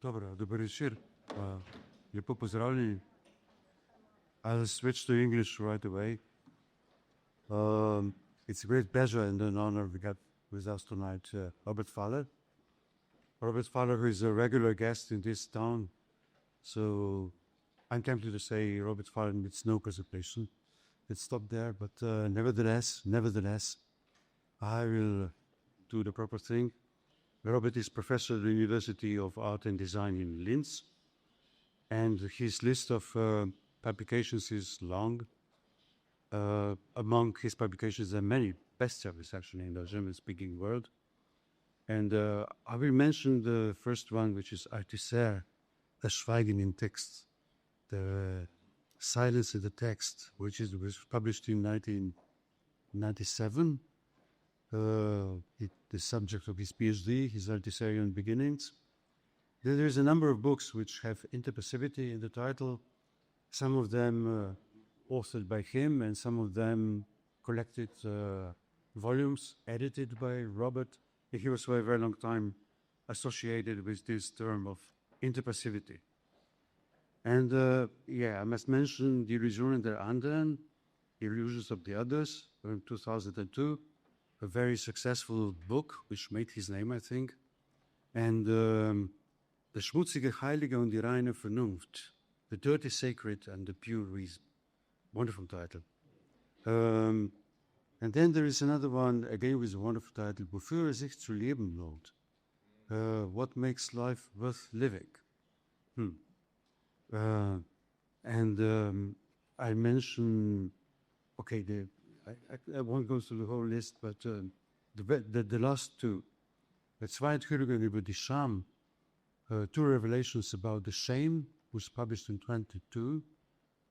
Dobro, dober večer. Lepo pozdravljeni. I'll switch to English right away. It's a great pleasure and an honor we got with us tonight Robert Pfaller. Robert Pfaller, who is a regular guest in this town. So I'm tempted to say Robert Pfaller needs no presentation. Let's stop there, but nevertheless, I will do the proper thing. Robert is professor at the University of Art and Design in Linz, and his list of publications is long. Among his publications, there are many bestsellers actually in the German-speaking world. And I will mention the first one, which is 𝒕𝒐𝒍𝒕 𝒔 in text, the silence in the text, which was published in 1997. The subject of his PhD, his Artisarian beginnings. There is a number of books which have interpassivity in the title, some of them authored by him and some of them collected volumes edited by Robert. He was for a very long time associated with this term of interpassivity. And I must mention Die Illusionen der anderen, Illusions of the Others, from 2002. A very successful book, which made his name, I think. And the 𝒂𝒏𝒔𝒐𝒑𝒉𝒕𝒔 Heilige und die reine Vernunft, the dirty sacred and the pure reason. Wonderful title. And then there is another one, again with a wonderful title, 𝒊𝒏𝒔𝒊𝒉𝒕𝒔 zu leben lohnt. What makes life worth living? I mention, okay, I won't go through the whole list, but the last two. The 𒒂𝒏𝒄𝒊𝒉𝒕𝒔 über die Scham, two revelations about the shame, was published in 22.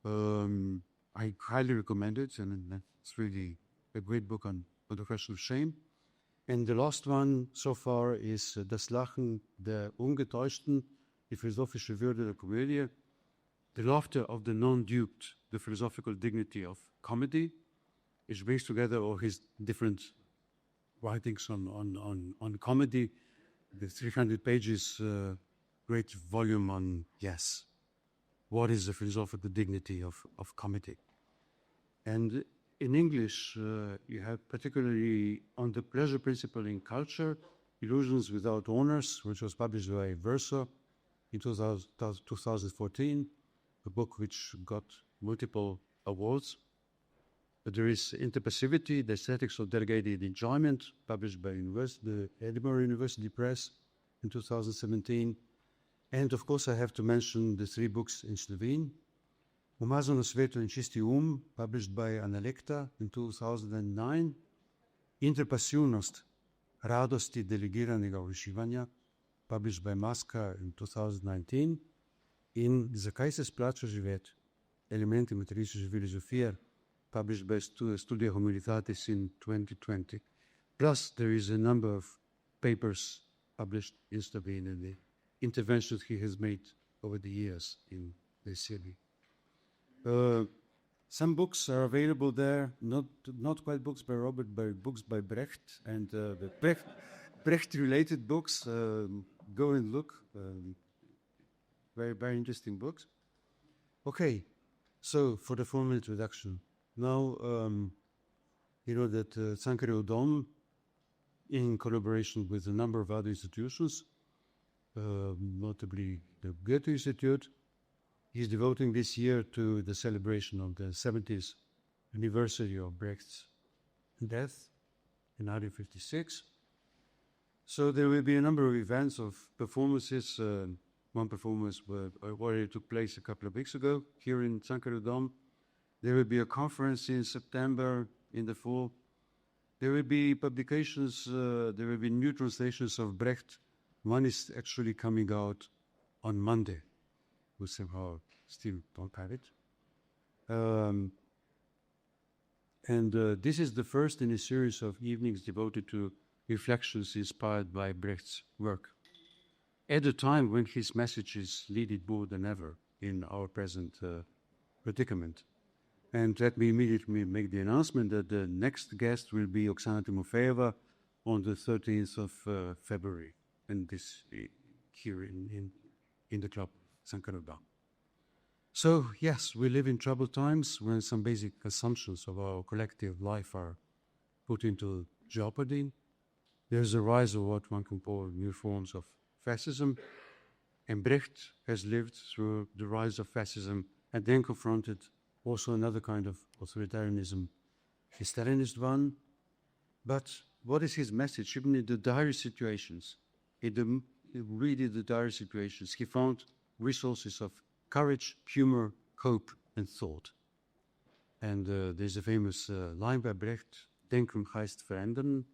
I highly recommend it, and it's really a great book on the question of shame. And the last one so far is Das Lachen der Ungetäuschten, die philosophische Würde der Komödie, the laughter of the non-duped, the philosophical dignity of comedy. It brings together all his different writings on comedy, the 300 pages great volume on, what is the philosophical dignity of comedy. And in English, you have particularly on the pleasure principle in culture, Illusions Without Owners, which was published by Verso in 2014, a book which got multiple awards. But there is Interpassivity, the Aesthetics of Delegated Enjoyment, published by the Edinburgh University Press in 2017. And of course, I have to mention the three books in Slovene. Umazano sveto in čisti published by Analekta in 2009. Interpassivnost, radosti delegiranega uživanja, published by Maska in 2019. In Zakaj se splača živeti? Elementi materialistične filozofije, published by Studia Humilitatis in 2020. Plus, there is a number of papers published in Slovene and the interventions he has made over the years in this city. Some books are available there, not quite books by Robert, but books by Brecht, and the Brecht-related books. Go and look. Very, very interesting books. Okay, so for the formal introduction. Now, you know that Cankarjev, in collaboration with a number of other institutions, notably the Goethe-Institut, is devoting this year to the celebration of the 70th anniversary of Brecht's death in 1956. So there will be a number of events of performances. One performance already took place a couple of weeks ago here in Cankarjev. There will be a conference in September in the fall. There will be publications, there will be new translations of Brecht. One is actually coming out on Monday. We somehow still don't have it. This is the first in a series of evenings devoted to reflections inspired by Brecht's work, at a time when his message is needed more than ever in our present predicament. And let me immediately make the announcement that the next guest will be Oksana Timofeeva on the 13th of February, and this here in in the Club CD. So, yes, we live in troubled times when some basic assumptions of our collective life are put into jeopardy. There's a rise of what one can call new forms of fascism, and Brecht has lived through the rise of fascism and then confronted also another kind of authoritarianism, the Stalinist one. But what is his message? Even in the dire situations, in really the dire situations, he found resources of courage, humor, hope, and thought. And there's a famous line by Brecht, denken heißt verändern.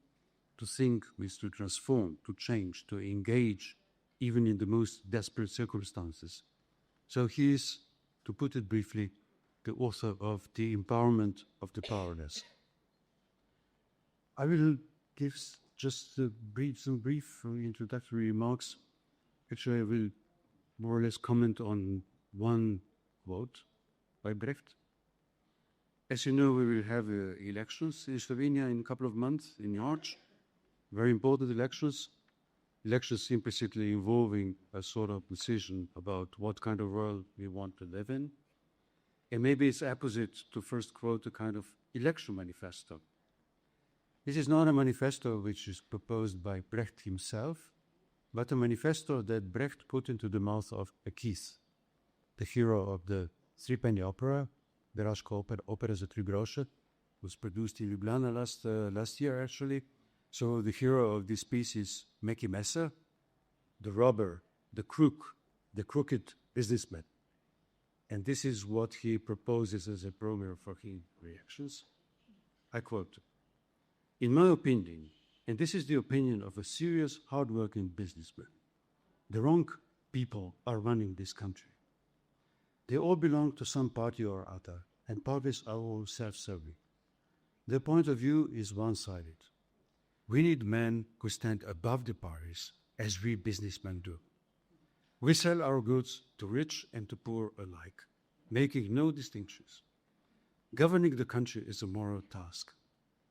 To think means to transform, to change, to engage, even in the most desperate circumstances. So he is, to put it briefly, the author of The Empowerment of the Powerless. I will give just some brief introductory remarks. Actually, I will more or less comment on one quote by Brecht. As you know, we will have elections in Slovenia in a couple of months in March. Very important elections. Elections implicitly involving a sort of decision about what kind of world we want to live in. And maybe it's opposite to first quote a kind of election manifesto. This is not a manifesto which is proposed by Brecht himself, but a manifesto that Brecht put into the mouth of Keith, the hero of the three-penny opera, Beraška opera za 3 grosze, was produced in Ljubljana last year actually. So the hero of this piece is Meki Messer, the robber, the crook, the crooked businessman. And this is what he proposes as a program for his reactions. I quote, "In my opinion, and this is the opinion of a serious, hard-working businessman, the wrong people are running this country. They all belong to some party or other, and parties are all self-serving. Their point of view is one-sided. We need men who stand above the parties, as we businessmen do. We sell our goods to rich and to poor alike, making no distinctions. Governing the country is a moral task.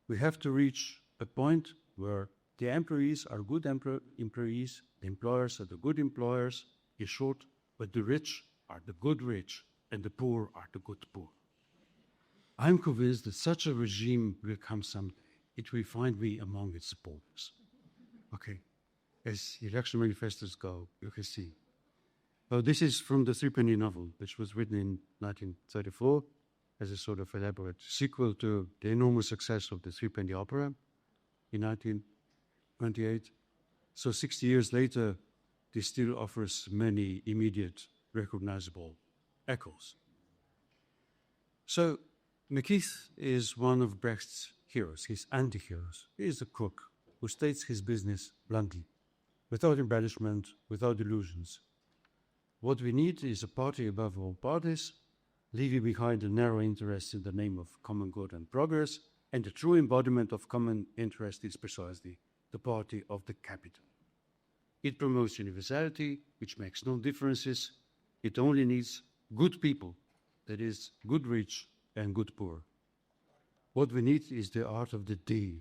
We have to reach a point where the employees are good employees, the employers are the good employers, in short, but the rich are the good rich, and the poor are the good poor. I'm convinced that such a regime will come someday. It will find me among its supporters." Okay, as election manifestos go, you can see. This is from the Three-Penny novel, which was written in 1934 as a sort of elaborate sequel to the enormous success of the Three-Penny Opera in 1928. So 60 years later, this still offers many immediate, recognizable echoes. So McKeith is one of Brecht's heroes, his anti-heroes. He is a crook who states his business bluntly, without embellishment, without illusions. What we need is a party above all parties, leaving behind the narrow interests in the name of common good and progress, and the true embodiment of common interest is precisely the party of the capital. It promotes universality, which makes no differences. It only needs good people, that is, good rich and good poor. What we need is the art of the deal.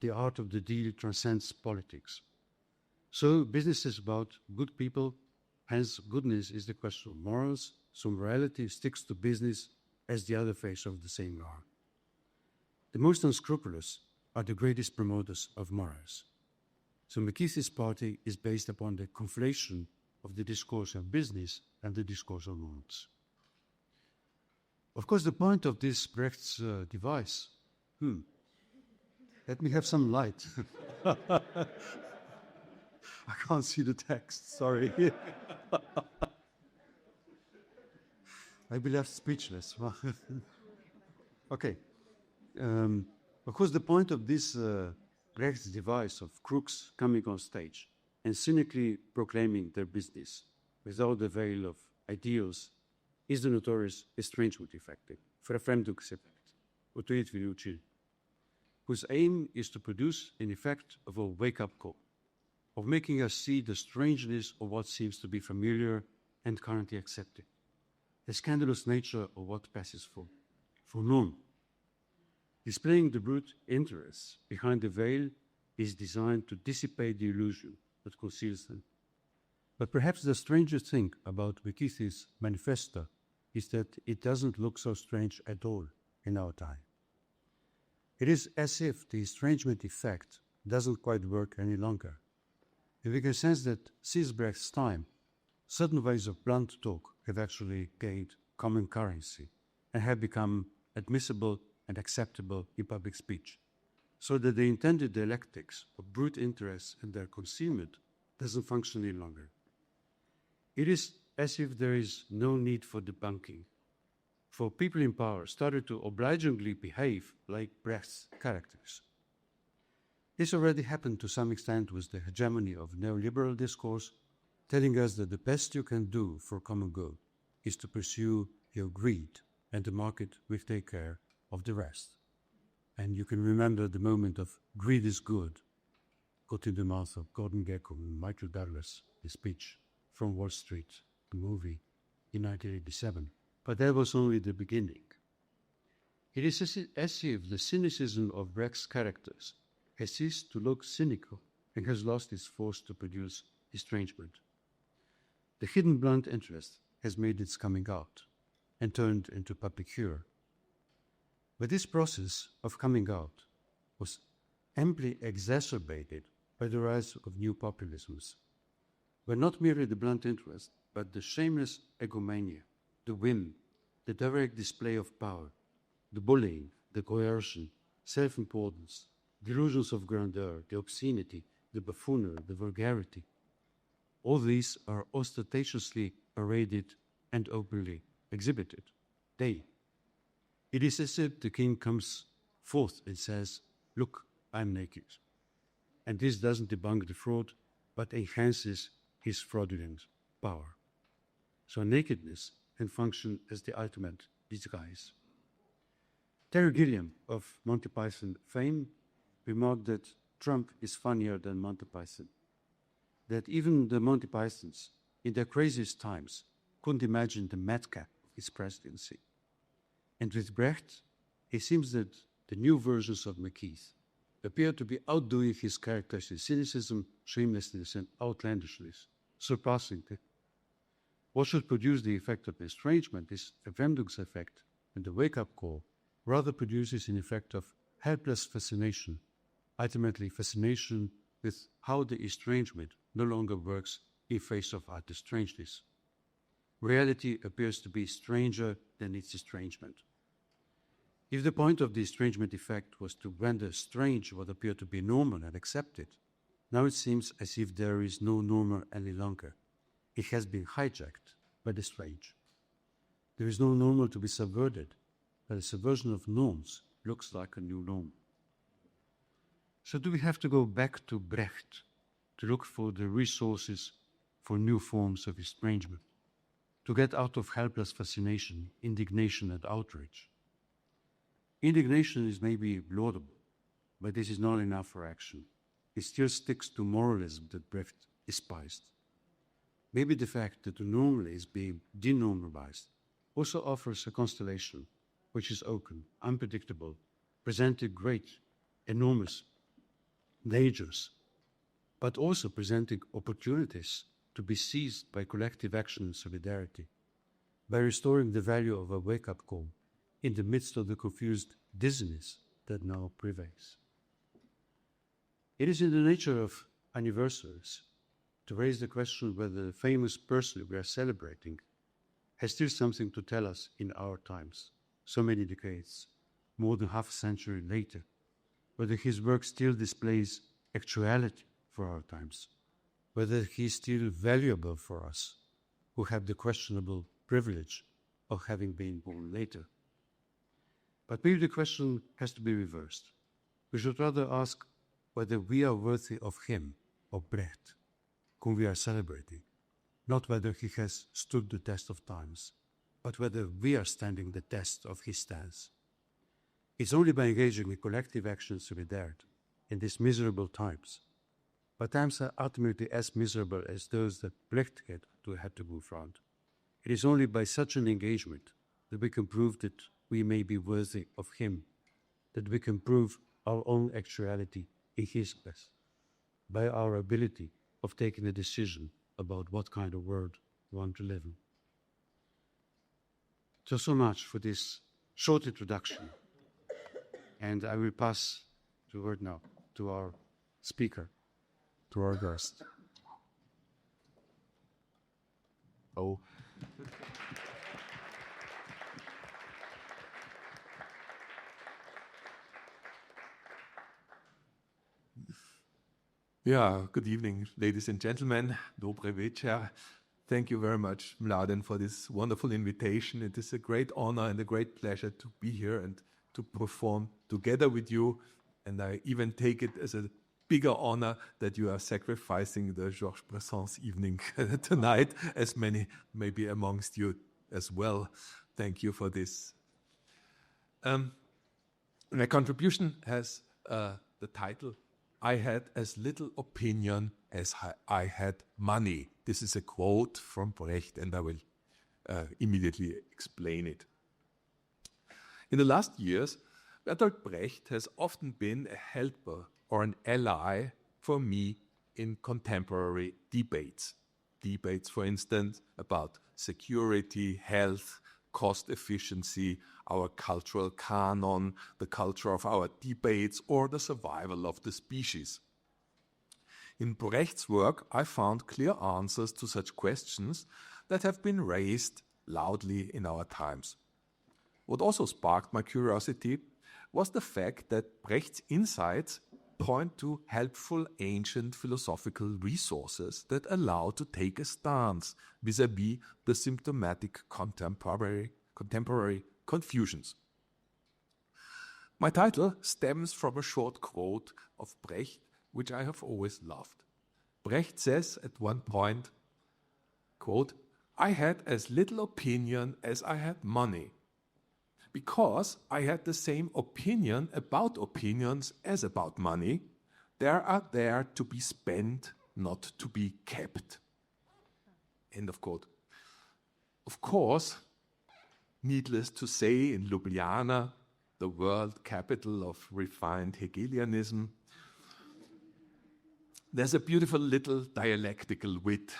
The art of the deal transcends politics. So business is about good people, hence goodness is the question of morals, so morality sticks to business as the other face of the same law. The most unscrupulous are the greatest promoters of morals. So McKeith's party is based upon the conflation of the discourse of business and the discourse of morals. Of course, the point of this Brecht's device, let me have some light. I can't see the text, sorry. I'll be left speechless. Okay. Of course, the point of this Brecht's device of crooks coming on stage and cynically proclaiming their business without the veil of ideals is the notorious estrangement effect, 𝒓𝒔𝒕𝒐𝒍𝒕 𝒂𝒏𝒄𝒊𝒕𝒔, whose aim is to produce an effect of a wake-up call, of making us see the strangeness of what seems to be familiar and currently accepted, the scandalous nature of what passes for norm. Displaying the brute interests behind the veil is designed to dissipate the illusion that conceals them. But perhaps the strangest thing about Mckeith's manifesto is that it doesn't look so strange at all in our time. It is as if the estrangement effect doesn't quite work any longer. And we can sense that since Brecht's time, certain ways of blunt talk have actually gained common currency and have become admissible and acceptable in public speech, so that the intended dialectics of brute interests and their concealment doesn't function any longer. It is as if there is no need for debunking, for people in power started to obligingly behave like Brecht's characters. This already happened to some extent with the hegemony of neoliberal discourse, telling us that the best you can do for common good is to pursue your greed, and the market will take care of the rest. And you can remember the moment of greed is good, got in the mouth of Gordon Gekko and Michael Douglas, the speech from Wall Street, the movie, in 1987. But that was only the beginning. It is as if the cynicism of Brecht's characters has ceased to look cynical and has lost its force to produce estrangement. The hidden blunt interest has made its coming out and turned into public furor. But this process of coming out was amply exacerbated by the rise of new populisms, where not merely the blunt interest, but the shameless egomania, the whim, the direct display of power, the bullying, the coercion, self-importance, delusions of grandeur, the obscenity, the buffoonery, the vulgarity, all these are ostentatiously paraded and openly exhibited. It is as if the king comes forth and says, "Look, I'm naked." And this doesn't debunk the fraud, but enhances his fraudulent power. So nakedness can function as the ultimate disguise. Terry Gilliam of Monty Python fame remarked that Trump is funnier than Monty Python, that even the Monty Pythons, in their craziest times, couldn't imagine the madcap of his presidency. And with Brecht, it seems that the new versions of Mckeith appear to be outdoing his characters in cynicism, shamelessness, and outlandishness, surpassing them. What should produce the effect of estrangement is a 𝒊𝒏𝒔𝒊𝒂𝒓, and the wake-up call rather produces an effect of helpless fascination, ultimately fascination with how the estrangement no longer works in face of utter strangeness. Reality appears to be stranger than its estrangement. If the point of the estrangement effect was to render strange what appeared to be normal and accepted, now it seems as if there is no normal any longer. It has been hijacked by the strange. There is no normal to be subverted, but the subversion of norms looks like a new norm. So do we have to go back to Brecht to look for the resources for new forms of estrangement, to get out of helpless fascination, indignation, and outrage? Indignation is maybe laudable, but this is not enough for action. It still sticks to moralism that Brecht despised. Maybe the fact that the normal is being denormalized also offers a constellation which is open, unpredictable, presenting great, enormous dangers, but also presenting opportunities to be seized by collective action and solidarity, by restoring the value of a wake-up call in the midst of the confused dizziness that now prevails. It is in the nature of anniversaries to raise the question whether the famous person we are celebrating has still something to tell us in our times, so many decades, more than half a century later, whether his work still displays actuality for our times, whether he is still valuable for us who have the questionable privilege of having been born later. But maybe the question has to be reversed. We should rather ask whether we are worthy of him, of Brecht, whom we are celebrating, not whether he has stood the test of times, but whether we are standing the test of his stance. It's only by engaging in collective action solidarity in these miserable times, but times are ultimately as miserable as those that Brecht had to confront. It is only by such an engagement that we can prove that we may be worthy of him, that we can prove our own actuality in his place, by our ability of taking a decision about what kind of world we want to live in. So much for this short introduction. And I will pass the word now to our speaker, to our guest. Oh. Yeah, good evening, ladies and gentlemen. 𝒂𝒏𝒔𝒊𝒆𝒏𝒕. Thank you very much, Mladen, for this wonderful invitation. It is a great honor and a great pleasure to be here and to perform together with you. And I even take it as a bigger honor that you are sacrificing the Georges Brassens evening tonight, as many maybe amongst you as well. Thank you for this. My contribution has the title, I had as little opinion as I had money. This is a quote from Brecht, and I will immediately explain it. In the last years, Bertolt Brecht has often been a helper or an ally for me in contemporary debates. Debates, for instance, about security, health, cost efficiency, our cultural canon, the culture of our debates, or the survival of the species. In Brecht's work, I found clear answers to such questions that have been raised loudly in our times. What also sparked my curiosity was the fact that Brecht's insights point to helpful ancient philosophical resources that allow to take a stance vis-à-vis the symptomatic contemporary confusions. My title stems from a short quote of Brecht, which I have always loved. Brecht says at one point, quote, I had as little opinion as I had money, because I had the same opinion about opinions as about money. They are there to be spent, not to be kept. End of quote. Of course, needless to say, in Ljubljana, the world capital of refined Hegelianism, there's a beautiful little dialectical wit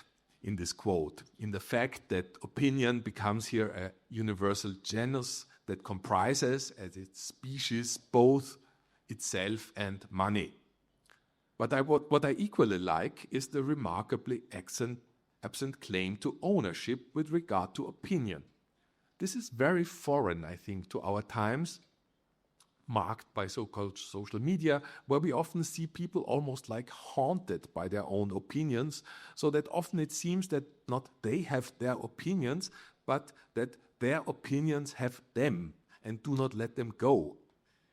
in this quote, in the fact that opinion becomes here a universal genus that comprises as its species both itself and money. But what I equally like is the remarkably absent claim to ownership with regard to opinion. This is very foreign, I think, to our times, marked by so-called social media, where we often see people almost like haunted by their own opinions, so that often it seems that not they have their opinions, but that their opinions have them and do not let them go.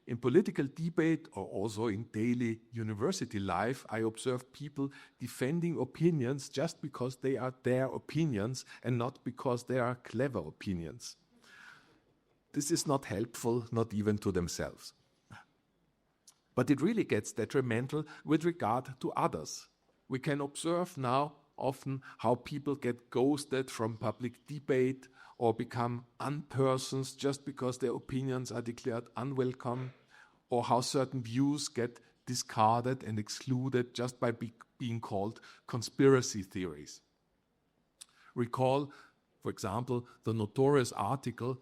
In political debate or also in daily university life, I observe people defending opinions just because they are their opinions and not because they are clever opinions. This is not helpful, not even to themselves. But it really gets detrimental with regard to others. We can observe now often how people get ghosted from public debate or become unpersons just because their opinions are declared unwelcome, or how certain views get discarded and excluded just by being called conspiracy theories. Recall, for example, the notorious article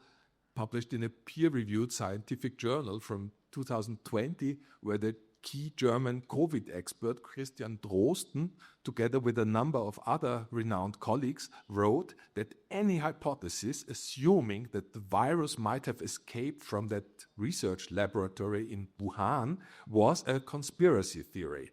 published in a peer-reviewed scientific journal from 2020, where the key German COVID expert Christian Drosten, together with a number of other renowned colleagues, wrote that any hypothesis assuming that the virus might have escaped from that research laboratory in Wuhan was a conspiracy theory.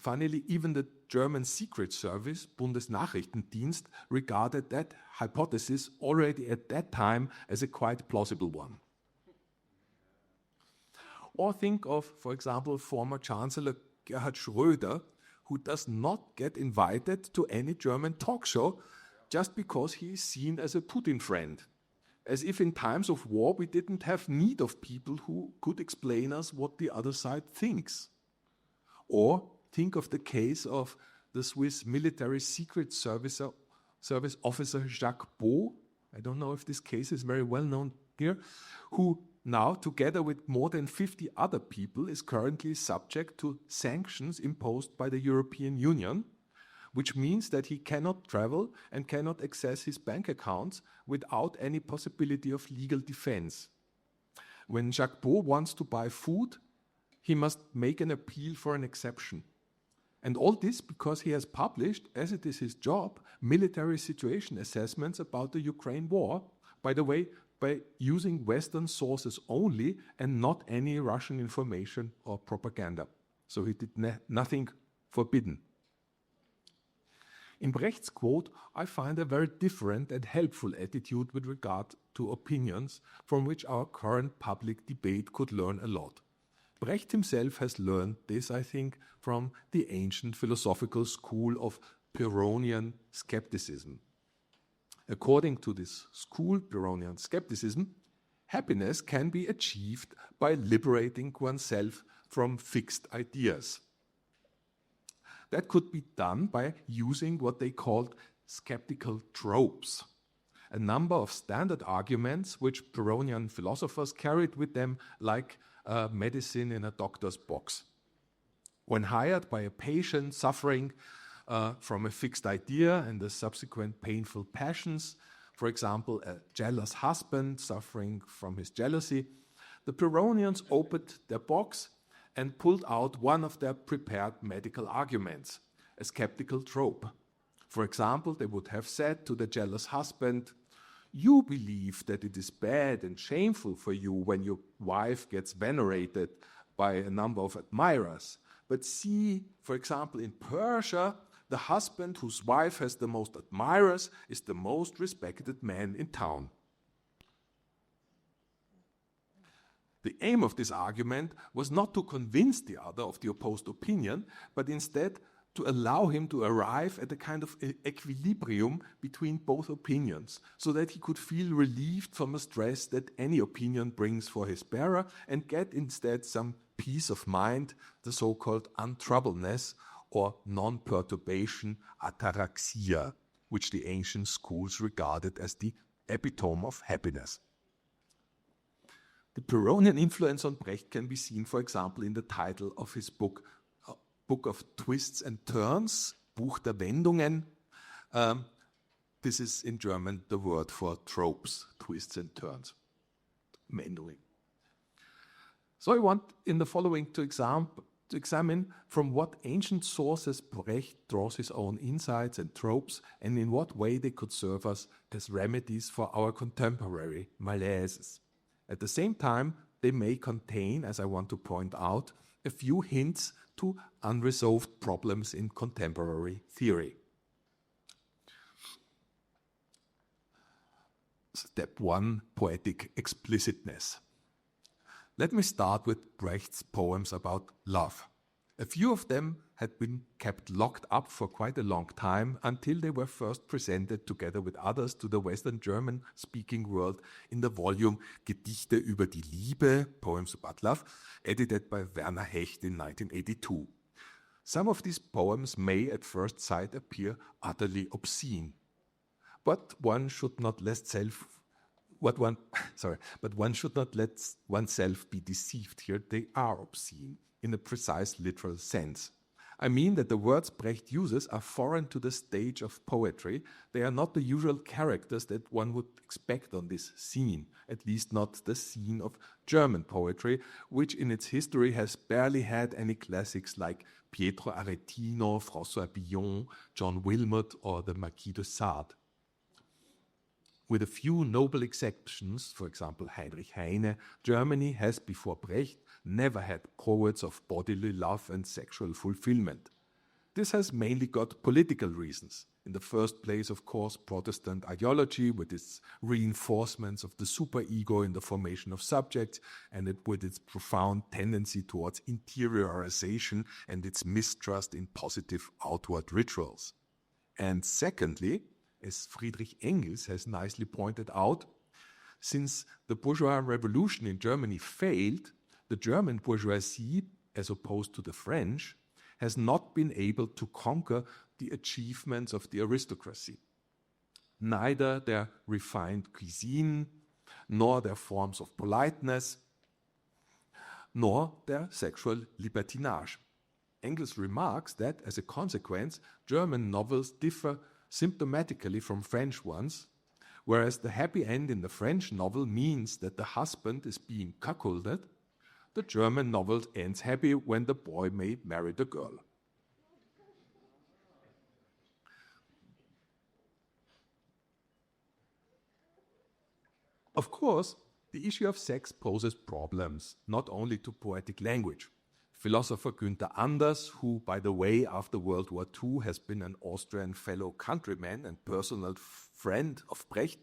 Funnily, even the German Secret Service, Bundesnachrichtendienst, regarded that hypothesis already at that time as a quite plausible one. Or think of, for example, former Chancellor Gerhard Schröder, who does not get invited to any German talk show just because he is seen as a Putin friend. As if in times of war we didn't have need of people who could explain us what the other side thinks. Or think of the case of the Swiss military secret service officer Jacques Beau, I don't know if this case is very well known here, who now, together with more than 50 other people, is currently subject to sanctions imposed by the European Union, which means that he cannot travel and cannot access his bank accounts without any possibility of legal defense. When Jacques wants to buy food, he must make an appeal for an exception. And all this because he has published, as it is his job, military situation assessments about the Ukraine war, by the way, by using Western sources only and not any Russian information or propaganda. So he did nothing forbidden. In Brecht's quote, I find a very different and helpful attitude with regard to opinions from which our current public debate could learn a lot. Brecht himself has learned this, I think, from the ancient philosophical school of Pyrrhonian skepticism. According to this school, Pyrrhonian skepticism, happiness can be achieved by liberating oneself from fixed ideas. That could be done by using what they called skeptical tropes, a number of standard arguments which Pyrrhonian philosophers carried with them like medicine in a doctor's box. When hired by a patient suffering from a fixed idea and the subsequent painful passions, for example, a jealous husband suffering from his jealousy, the Pyrrhonians opened their box and pulled out one of their prepared medical arguments, a skeptical trope. For example, they would have said to the jealous husband, "You believe that it is bad and shameful for you when your wife gets venerated by a number of admirers. But see, for example, in Persia, the husband whose wife has the most admirers is the most respected man in town." The aim of this argument was not to convince the other of the opposed opinion, but instead to allow him to arrive at a kind of equilibrium between both opinions, so that he could feel relieved from the stress that any opinion brings for his bearer and get instead some peace of mind, the so-called untroubledness or non-perturbation ataraxia, which the ancient schools regarded as the epitome of happiness. The Pyrrhonian influence on Brecht can be seen, for example, in the title of his book of Twists and Turns, Buch der Wendungen. This is in German the word for tropes, twists and turns, Wendungen. So I want in the following to examine from what ancient sources Brecht draws his own insights and tropes and in what way they could serve us as remedies for our contemporary malaises. At the same time, they may contain, as I want to point out, a few hints to unresolved problems in contemporary theory. Step 1, poetic explicitness. Let me start with Brecht's poems about love. A few of them had been kept locked up for quite a long time until they were first presented together with others to the Western German-speaking world in the volume Gedichte über die Liebe, Poems about Love, edited by Werner Hecht in 1982. Some of these poems may at first sight appear utterly obscene, but one should not let oneself be deceived here. They are obscene in a precise literal sense. I mean that the words Brecht uses are foreign to the stage of poetry. They are not the usual characters that one would expect on this scene, at least not the scene of German poetry, which in its history has barely had any classics like Pietro Aretino, François Villon, John Wilmot, or the Marquis de Sade. With a few noble exceptions, for example Heinrich Heine, Germany has, before Brecht, never had poets of bodily love and sexual fulfillment. This has mainly got political reasons. In the first place, of course, Protestant ideology with its reinforcements of the superego in the formation of subjects and with its profound tendency towards interiorization and its mistrust in positive outward rituals. And secondly, as Friedrich Engels has nicely pointed out, since the bourgeois revolution in Germany failed, the German bourgeoisie, as opposed to the French, has not been able to conquer the achievements of the aristocracy. Neither their refined cuisine, nor their forms of politeness, nor their sexual libertinage. Engels remarks that, as a consequence, German novels differ symptomatically from French ones, whereas the happy end in the French novel means that the husband is being cuckolded, the German novel ends happy when the boy may marry the girl. Of course, the issue of sex poses problems, not only to poetic language. Philosopher Günther Anders, who, by the way, after World War II has been an Austrian fellow countryman and personal friend of Brecht,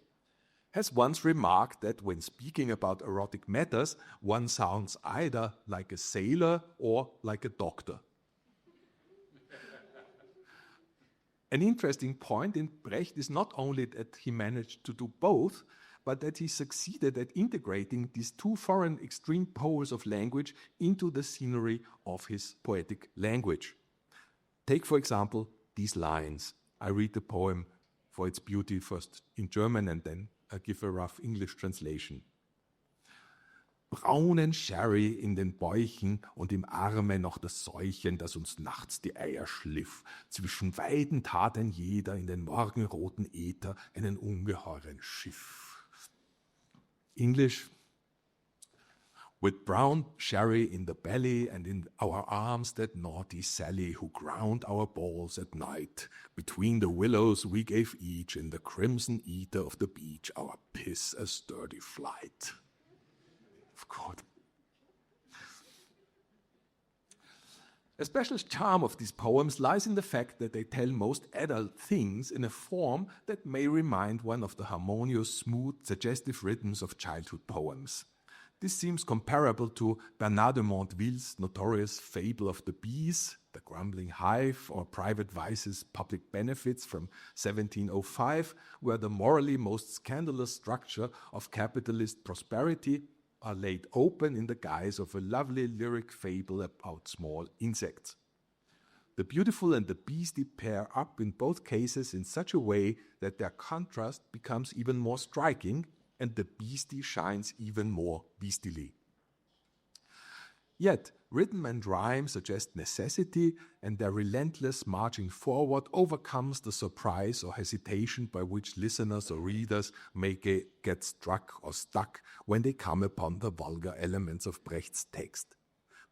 has once remarked that when speaking about erotic matters, one sounds either like a sailor or like a doctor. An interesting point in Brecht is not only that he managed to do both, but that he succeeded at integrating these two foreign extreme poles of language into the scenery of his poetic language. Take, for example, these lines. I read the poem for its beauty first in German and then give a rough English translation. Braunen Sherry in den Bäuchen und im Arme noch das Säuchen, das uns nachts die Eier schliff. Zwischen Weiden tat ein jeder in den morgenroten Äther einen ungeheuren Schiff. English, with brown sherry in the belly and in our arms that naughty Sally who ground our balls at night. Between the willows we gave each in the crimson ether of the beach our piss a sturdy flight. Of course. A special charm of these poems lies in the fact that they tell most adult things in a form that may remind one of the harmonious, smooth, suggestive rhythms of childhood poems. This seems comparable to Bernard de Monteville's notorious Fable of the Bees, The Grumbling Hive, or Private Vice's Public Benefits from 1705, where the morally most scandalous structure of capitalist prosperity are laid open in the guise of a lovely lyric fable about small insects. The beautiful and the beastie pair up in both cases in such a way that their contrast becomes even more striking and the beastie shines even more beastily. Yet, rhythm and rhyme suggest necessity, and their relentless marching forward overcomes the surprise or hesitation by which listeners or readers may get struck or stuck when they come upon the vulgar elements of Brecht's text.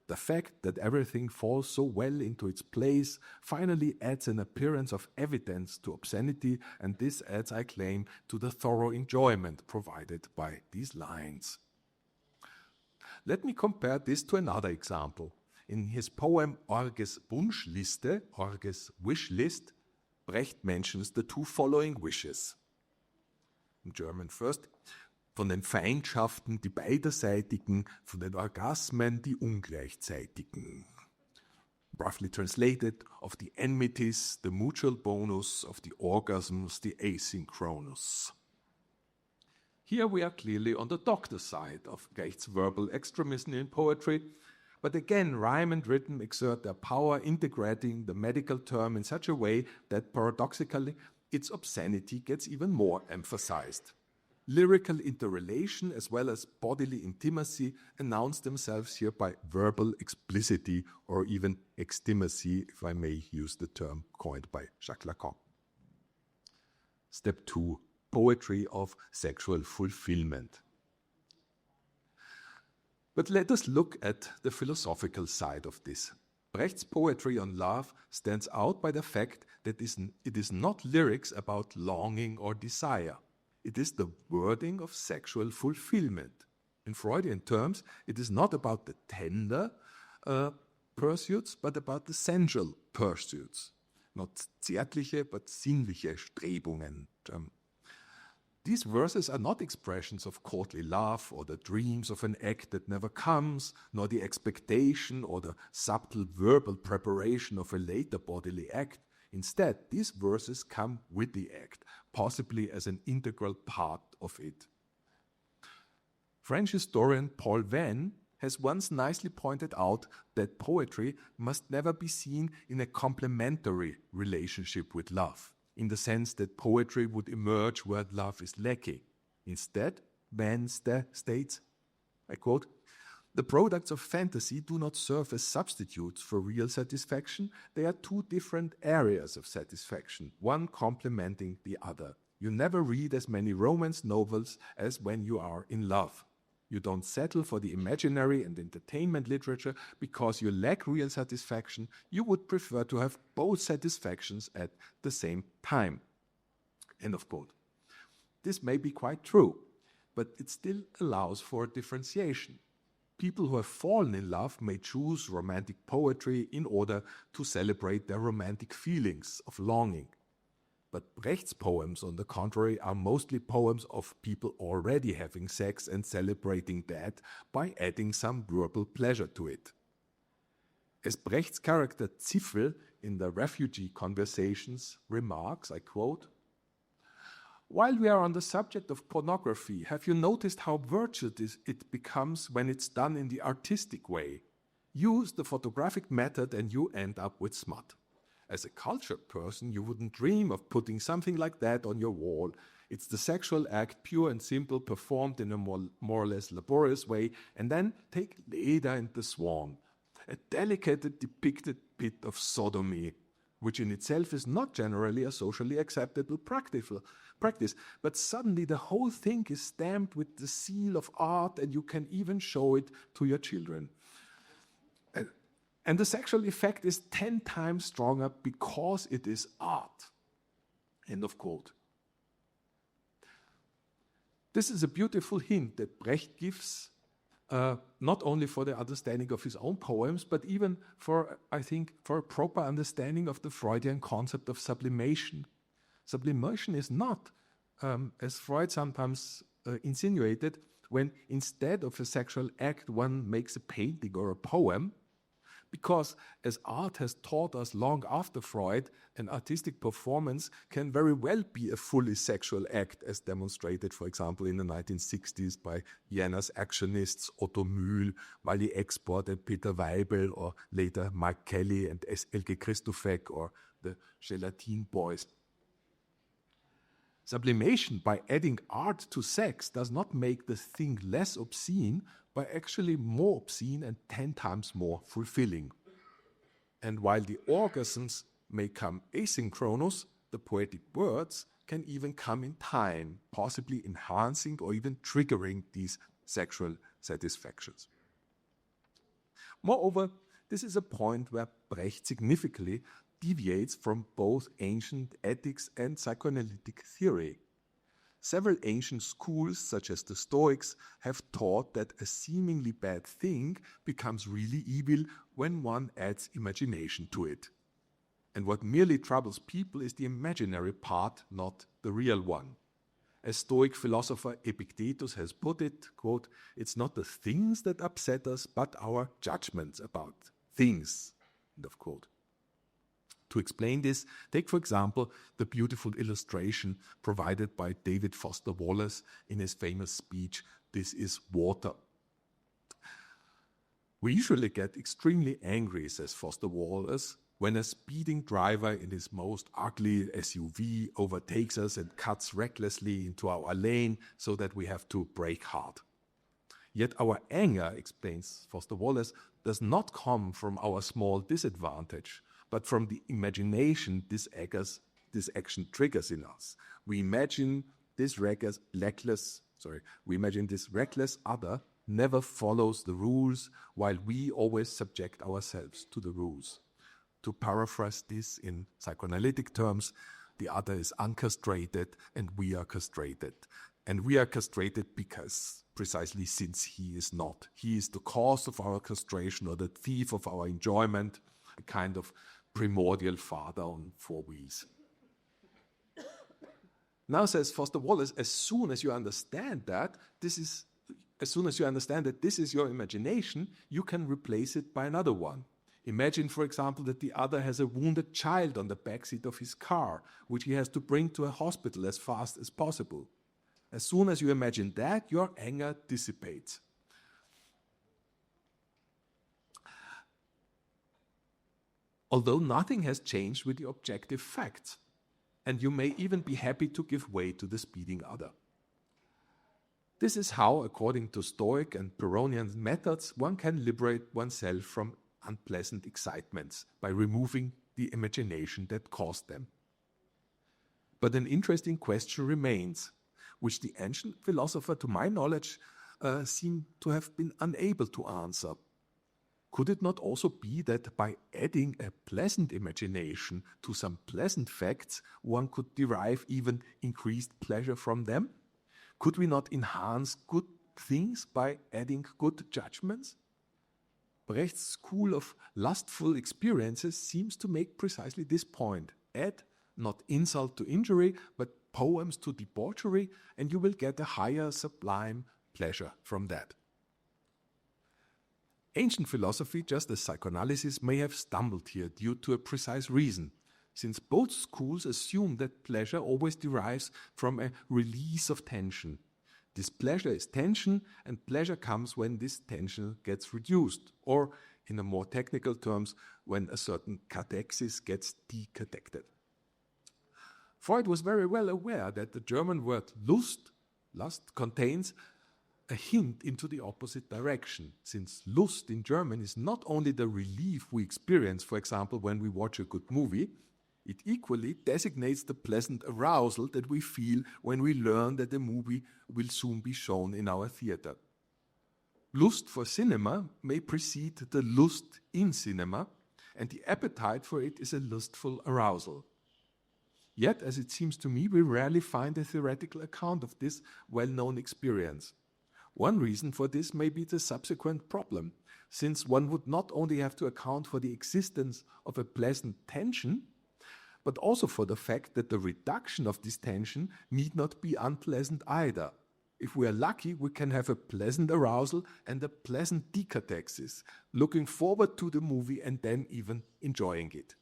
The fact that everything falls so well into its place finally adds an appearance of evidence to obscenity, and this adds, I claim, to the thorough enjoyment provided by these lines. Let me compare this to another example. In his poem Orges Wunschliste, Orges Wish List, Brecht mentions the two following wishes. In German first, von den Feindschaften die beiderseitigen, von den Orgasmen die ungleichzeitigen. Roughly translated, of the enmities, the mutual bonus, of the orgasms, the asynchronous. Here we are clearly on the doctor side of Brecht's verbal extremism in poetry, but again rhyme and rhythm exert their power integrating the medical term in such a way that paradoxically its obscenity gets even more emphasized. Lyrical interrelation as well as bodily intimacy announce themselves here by verbal explicity or even extimacy, if I may use the term coined by Jacques Lacan. Step 2. Poetry of sexual fulfillment. But let us look at the philosophical side of this. Brecht's poetry on love stands out by the fact that it is not lyrics about longing or desire. It is the wording of sexual fulfillment. In Freudian terms, it is not about the tender pursuits, but about the sensual pursuits. Not zärtliche, but sinnliche Strebungen. These verses are not expressions of courtly love or the dreams of an act that never comes, nor the expectation or the subtle verbal preparation of a later bodily act. Instead, these verses come with the act, possibly as an integral part of it. French historian Paul Venn has once nicely pointed out that poetry must never be seen in a complementary relationship with love, in the sense that poetry would emerge where love is lacking. Instead, Venn states, I quote, The products of fantasy do not serve as substitutes for real satisfaction. They are two different areas of satisfaction, one complementing the other. You never read as many romance novels as when you are in love. You don't settle for the imaginary and entertainment literature because you lack real satisfaction. You would prefer to have both satisfactions at the same time. End of quote. This may be quite true, but it still allows for differentiation. People who have fallen in love may choose romantic poetry in order to celebrate their romantic feelings of longing. But Brecht's poems, on the contrary, are mostly poems of people already having sex and celebrating that by adding some verbal pleasure to it. As Brecht's character Zipfel in the Refugee Conversations remarks, I quote, "While we are on the subject of pornography, have you noticed how virtuous it becomes when it's done in the artistic way? Use the photographic method and you end up with smut. As a cultured person, you wouldn't dream of putting something like that on your wall. It's the sexual act, pure and simple, performed in a more or less laborious way. And then take Leda and the Swan, a delicate depicted bit of sodomy, which in itself is not generally a socially acceptable practice. But suddenly the whole thing is stamped with the seal of art and you can even show it to your children. And the sexual effect is 10 times stronger because it is art." End of quote. This is a beautiful hint that Brecht gives not only for the understanding of his own poems, but even for, I think, for a proper understanding of the Freudian concept of sublimation. Sublimation is not, as Freud sometimes insinuated, when instead of a sexual act one makes a painting or a poem, because as art has taught us long after Freud, an artistic performance can very well be a fully sexual act, as demonstrated, for example, in the 1960s by Vienna's actionists Otto Mühl, Wally Export and Peter Weibel, or later Mike Kelly and Elke Christofek, or the Gelatine Boys. Sublimation by adding art to sex does not make the thing less obscene, but actually more obscene and 10 times more fulfilling. And while the orgasms may come asynchronous, the poetic words can even come in time, possibly enhancing or even triggering these sexual satisfactions. Moreover, this is a point where Brecht significantly deviates from both ancient ethics and psychoanalytic theory. Several ancient schools, such as the Stoics, have taught that a seemingly bad thing becomes really evil when one adds imagination to it. And what merely troubles people is the imaginary part, not the real one. As Stoic philosopher Epictetus has put it, quote, "It's not the things that upset us, but our judgments about things." End of quote. To explain this, take for example the beautiful illustration provided by David Foster Wallace in his famous speech, "This is water." We usually get extremely angry, says Foster Wallace, when a speeding driver in his most ugly SUV overtakes us and cuts recklessly into our lane so that we have to brake hard. Yet our anger, explains Foster Wallace, does not come from our small disadvantage, but from the imagination this action triggers in us. We imagine this reckless other never follows the rules, while we always subject ourselves to the rules. To paraphrase this in psychoanalytic terms, the other is uncastrated and we are castrated. And we are castrated precisely since he is not. He is the cause of our castration or the thief of our enjoyment, a kind of primordial father on 4 wheels. Now, says Foster Wallace, as soon as you understand that this is your imagination, you can replace it by another one. Imagine, for example, that the other has a wounded child on the backseat of his car, which he has to bring to a hospital as fast as possible. As soon as you imagine that, your anger dissipates. Although nothing has changed with the objective facts, and you may even be happy to give way to the speeding other. This is how, according to Stoic and Pyrrhonian methods, one can liberate oneself from unpleasant excitements by removing the imagination that caused them. But an interesting question remains, which the ancient philosopher, to my knowledge, seem to have been unable to answer. Could it not also be that by adding a pleasant imagination to some pleasant facts, one could derive even increased pleasure from them? Could we not enhance good things by adding good judgments? Brecht's school of lustful experiences seems to make precisely this point. Add not insult to injury, but poems to debauchery, and you will get a higher sublime pleasure from that. Ancient philosophy, just as psychoanalysis, may have stumbled here due to a precise reason, since both schools assume that pleasure always derives from a release of tension. This pleasure is tension, and pleasure comes when this tension gets reduced, or, in a more technical terms, when a certain catexis gets decatected. Freud was very well aware that the German word lust contains a hint into the opposite direction, since Lust in German is not only the relief we experience, for example, when we watch a good movie, it equally designates the pleasant arousal that we feel when we learn that the movie will soon be shown in our theater. Lust for cinema may precede the lust in cinema, and the appetite for it is a lustful arousal. Yet, as it seems to me, we rarely find a theoretical account of this well-known experience. One reason for this may be the subsequent problem, since one would not only have to account for the existence of a pleasant tension, but also for the fact that the reduction of this tension need not be unpleasant either. If we are lucky, we can have a pleasant arousal and a pleasant decatexis, looking forward to the movie and then even enjoying it.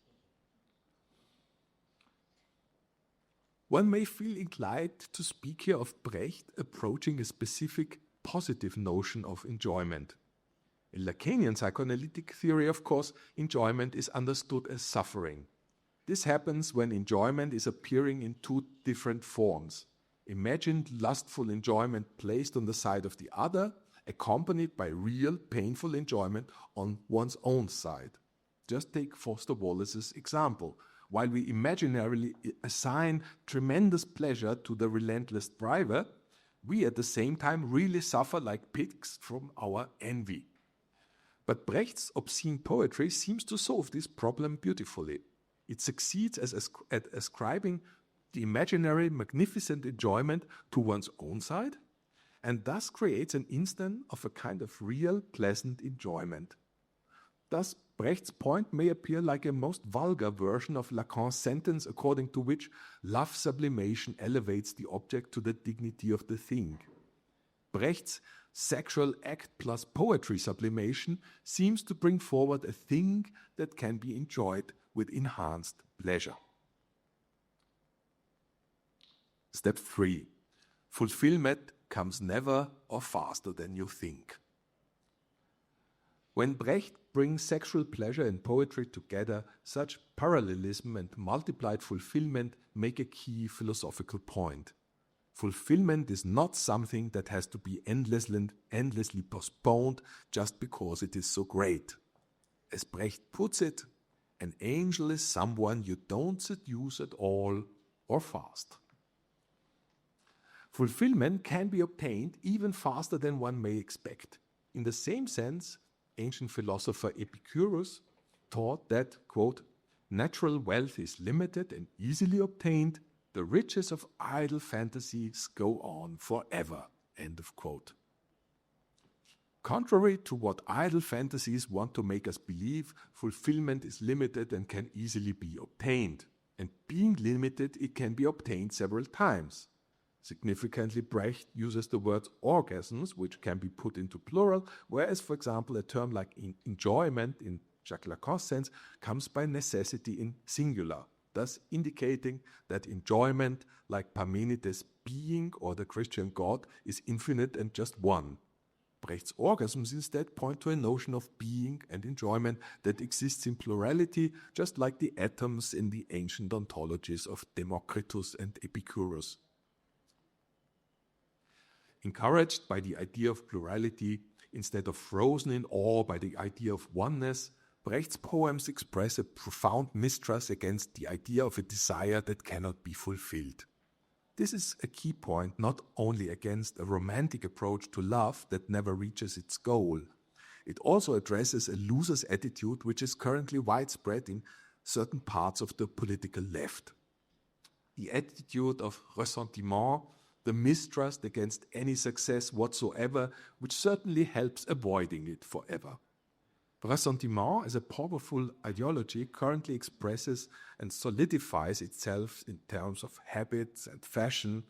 One may feel inclined to speak here of Brecht approaching a specific positive notion of enjoyment. In Lacanian psychoanalytic theory, of course, enjoyment is understood as suffering. This happens when enjoyment is appearing in two different forms. Imagined lustful enjoyment placed on the side of the other, accompanied by real painful enjoyment on one's own side. Just take Foster Wallace's example. While we imaginarily assign tremendous pleasure to the relentless driver, we at the same time really suffer like pigs from our envy. But Brecht's obscene poetry seems to solve this problem beautifully. It succeeds at ascribing the imaginary magnificent enjoyment to one's own side, and thus creates an instant of a kind of real pleasant enjoyment. Thus, Brecht's point may appear like a most vulgar version of Lacan's sentence according to which love sublimation elevates the object to the dignity of the thing. Brecht's sexual act plus poetry sublimation seems to bring forward a thing that can be enjoyed with enhanced pleasure. Step 3. Fulfillment comes never or faster than you think. When Brecht brings sexual pleasure and poetry together, such parallelism and multiplied fulfillment make a key philosophical point. Fulfillment is not something that has to be endlessly postponed just because it is so great. As Brecht puts it, an angel is someone you don't seduce at all or fast. Fulfillment can be obtained even faster than one may expect. In the same sense, ancient philosopher Epicurus taught that, quote, natural wealth is limited and easily obtained, the riches of idle fantasies go on forever, end of quote. Contrary to what idle fantasies want to make us believe, fulfillment is limited and can easily be obtained. And being limited, it can be obtained several times. Significantly, Brecht uses the word orgasms, which can be put into plural, whereas, for example, a term like enjoyment in Jacques Lacan's sense comes by necessity in singular, thus indicating that enjoyment, like Parmenides' being or the Christian God, is infinite and just one. Brecht's orgasms instead point to a notion of being and enjoyment that exists in plurality, just like the atoms in the ancient ontologies of Democritus and Epicurus. Encouraged by the idea of plurality, instead of frozen in awe by the idea of oneness, Brecht's poems express a profound mistrust against the idea of a desire that cannot be fulfilled. This is a key point not only against a romantic approach to love that never reaches its goal. It also addresses a loser's attitude which is currently widespread in certain parts of the political left. The attitude of ressentiment, the mistrust against any success whatsoever, which certainly helps avoiding it forever. Ressentiment as a powerful ideology currently expresses and solidifies itself in terms of habits and fashion.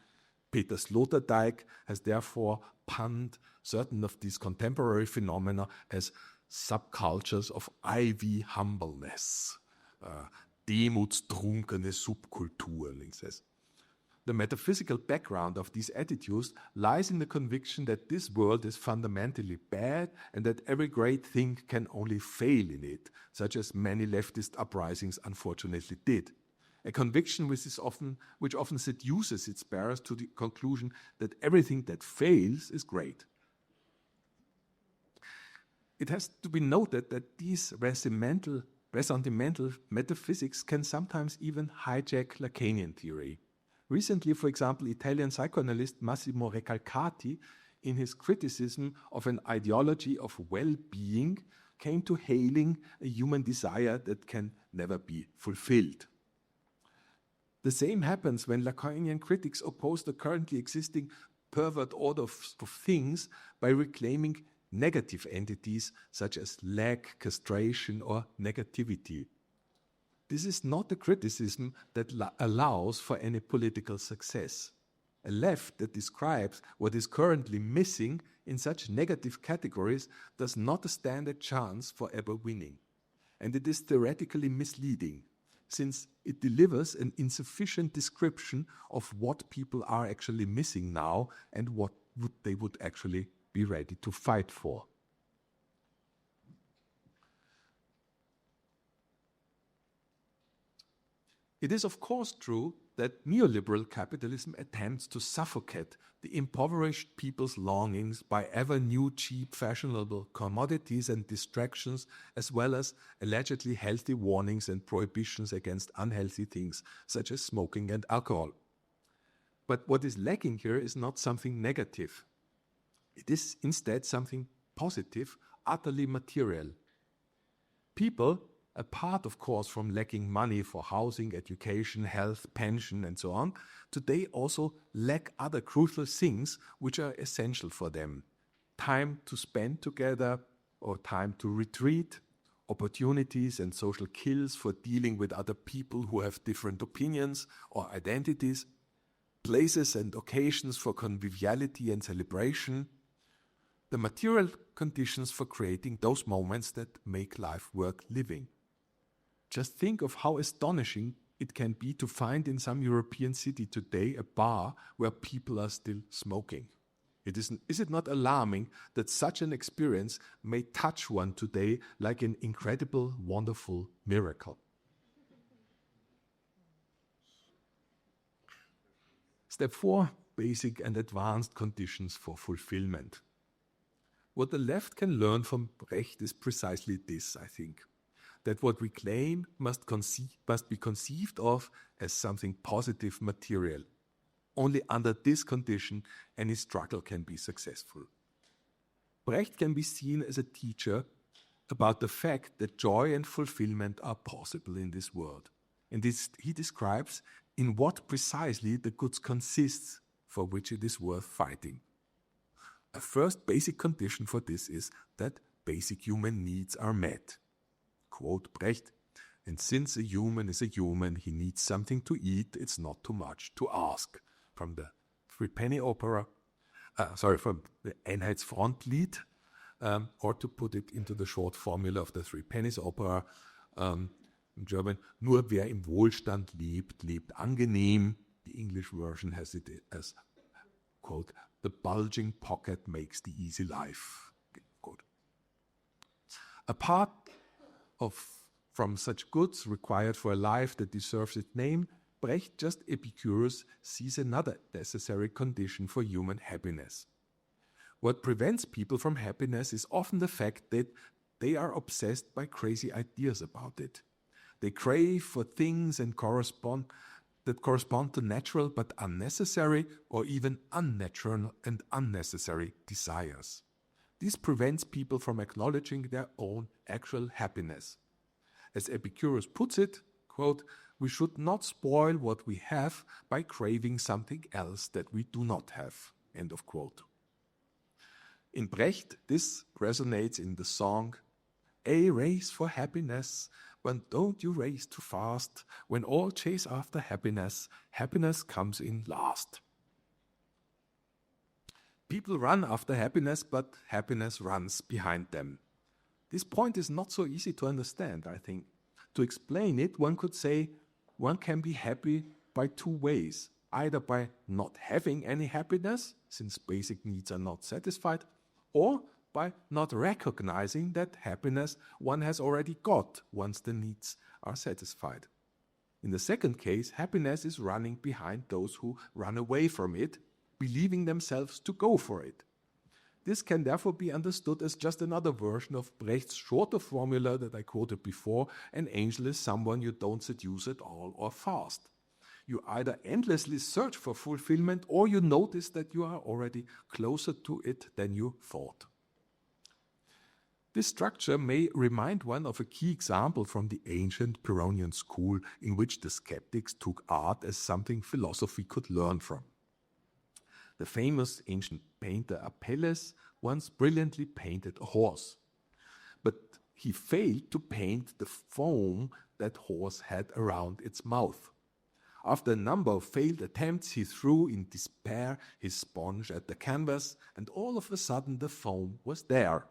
Peter Sloterdijk has therefore punned certain of these contemporary phenomena as subcultures of ivy humbleness, demutstrunkene Subkulturen, he says. The metaphysical background of these attitudes lies in the conviction that this world is fundamentally bad and that every great thing can only fail in it, such as many leftist uprisings unfortunately did. A conviction which often seduces its bearers to the conclusion that everything that fails is great. It has to be noted that these ressentimental metaphysics can sometimes even hijack Lacanian theory. Recently, for example, Italian psychoanalyst Massimo Recalcati, in his criticism of an ideology of well-being, came to hailing a human desire that can never be fulfilled. The same happens when Lacanian critics oppose the currently existing pervert order of things by reclaiming negative entities such as lack, castration, or negativity. This is not a criticism that allows for any political success. A left that describes what is currently missing in such negative categories does not stand a chance for ever winning. And it is theoretically misleading, since it delivers an insufficient description of what people are actually missing now and what they would actually be ready to fight for. It is of course true that neoliberal capitalism attempts to suffocate the impoverished people's longings by ever new cheap fashionable commodities and distractions, as well as allegedly healthy warnings and prohibitions against unhealthy things such as smoking and alcohol. But what is lacking here is not something negative. It is instead something positive, utterly material. People, apart of course from lacking money for housing, education, health, pension and so on, today also lack other crucial things which are essential for them. Time to spend together or time to retreat, opportunities and social skills for dealing with other people who have different opinions or identities, places and occasions for conviviality and celebration, the material conditions for creating those moments that make life worth living. Just think of how astonishing it can be to find in some European city today a bar where people are still smoking. Is it not alarming that such an experience may touch one today like an incredible, wonderful miracle? Step 4, basic and advanced conditions for fulfillment. What the left can learn from Brecht is precisely this, I think. That what we claim must be conceived of as something positive material. Only under this condition any struggle can be successful. Brecht can be seen as a teacher about the fact that joy and fulfillment are possible in this world. And he describes in what precisely the goods consists for which it is worth fighting. A first basic condition for this is that basic human needs are met. Quote Brecht, and since a human is a human, he needs something to eat, it's not too much to ask. From the three-penny opera, from the Einheitsfrontlied, or to put it into the short formula of the Three Pennies opera, in German, nur wer im Wohlstand lebt, lebt angenehm. The English version has it as, quote, the bulging pocket makes the easy life. Quote. Apart from such goods required for a life that deserves its name, Brecht, just Epicurus, sees another necessary condition for human happiness. What prevents people from happiness is often the fact that they are obsessed by crazy ideas about it. They crave for things that correspond to natural but unnecessary or even unnatural and unnecessary desires. This prevents people from acknowledging their own actual happiness. As Epicurus puts it, quote, "We should not spoil what we have by craving something else that we do not have." End of quote. In Brecht, this resonates in the song, "A race for happiness, but don't you race too fast. When all chase after happiness, happiness comes in last." People run after happiness, but happiness runs behind them. This point is not so easy to understand, I think. To explain it, one could say one can be happy by two ways, either by not having any happiness, since basic needs are not satisfied, or by not recognizing that happiness one has already got once the needs are satisfied. In the second case, happiness is running behind those who run away from it, believing themselves to go for it. This can therefore be understood as just another version of Brecht's shorter formula that I quoted before: an angel is someone you don't seduce at all or fast. You either endlessly search for fulfillment or you notice that you are already closer to it than you thought. This structure may remind one of a key example from the ancient Pyrrhonian school in which the skeptics took art as something philosophy could learn from. The famous ancient painter Apelles once brilliantly painted a horse, but he failed to paint the foam that horse had around its mouth. After a number of failed attempts, he threw in despair his sponge at the canvas, and all of a sudden the foam was there.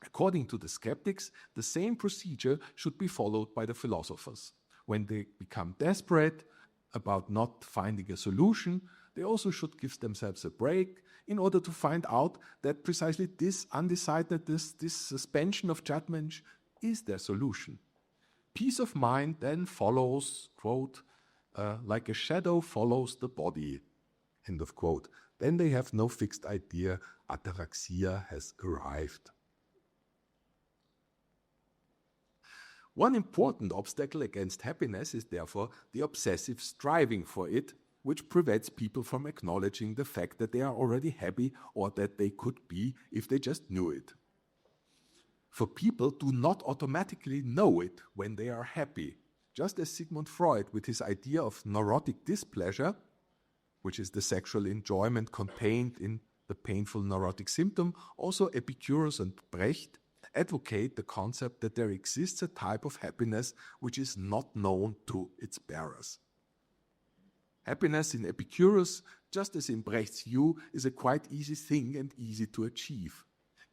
According to the skeptics, the same procedure should be followed by the philosophers. When they become desperate about not finding a solution, they also should give themselves a break in order to find out that precisely this undecidedness, this suspension of judgment is their solution. Peace of mind then follows, quote, like a shadow follows the body, end of quote. Then they have no fixed idea, ataraxia has arrived. One important obstacle against happiness is therefore the obsessive striving for it, which prevents people from acknowledging the fact that they are already happy or that they could be if they just knew it. For people do not automatically know it when they are happy, just as Sigmund Freud with his idea of neurotic displeasure, which is the sexual enjoyment contained in the painful neurotic symptom, also Epicurus and Brecht advocate the concept that there exists a type of happiness which is not known to its bearers. Happiness in Epicurus, just as in Brecht's view, is a quite easy thing and easy to achieve.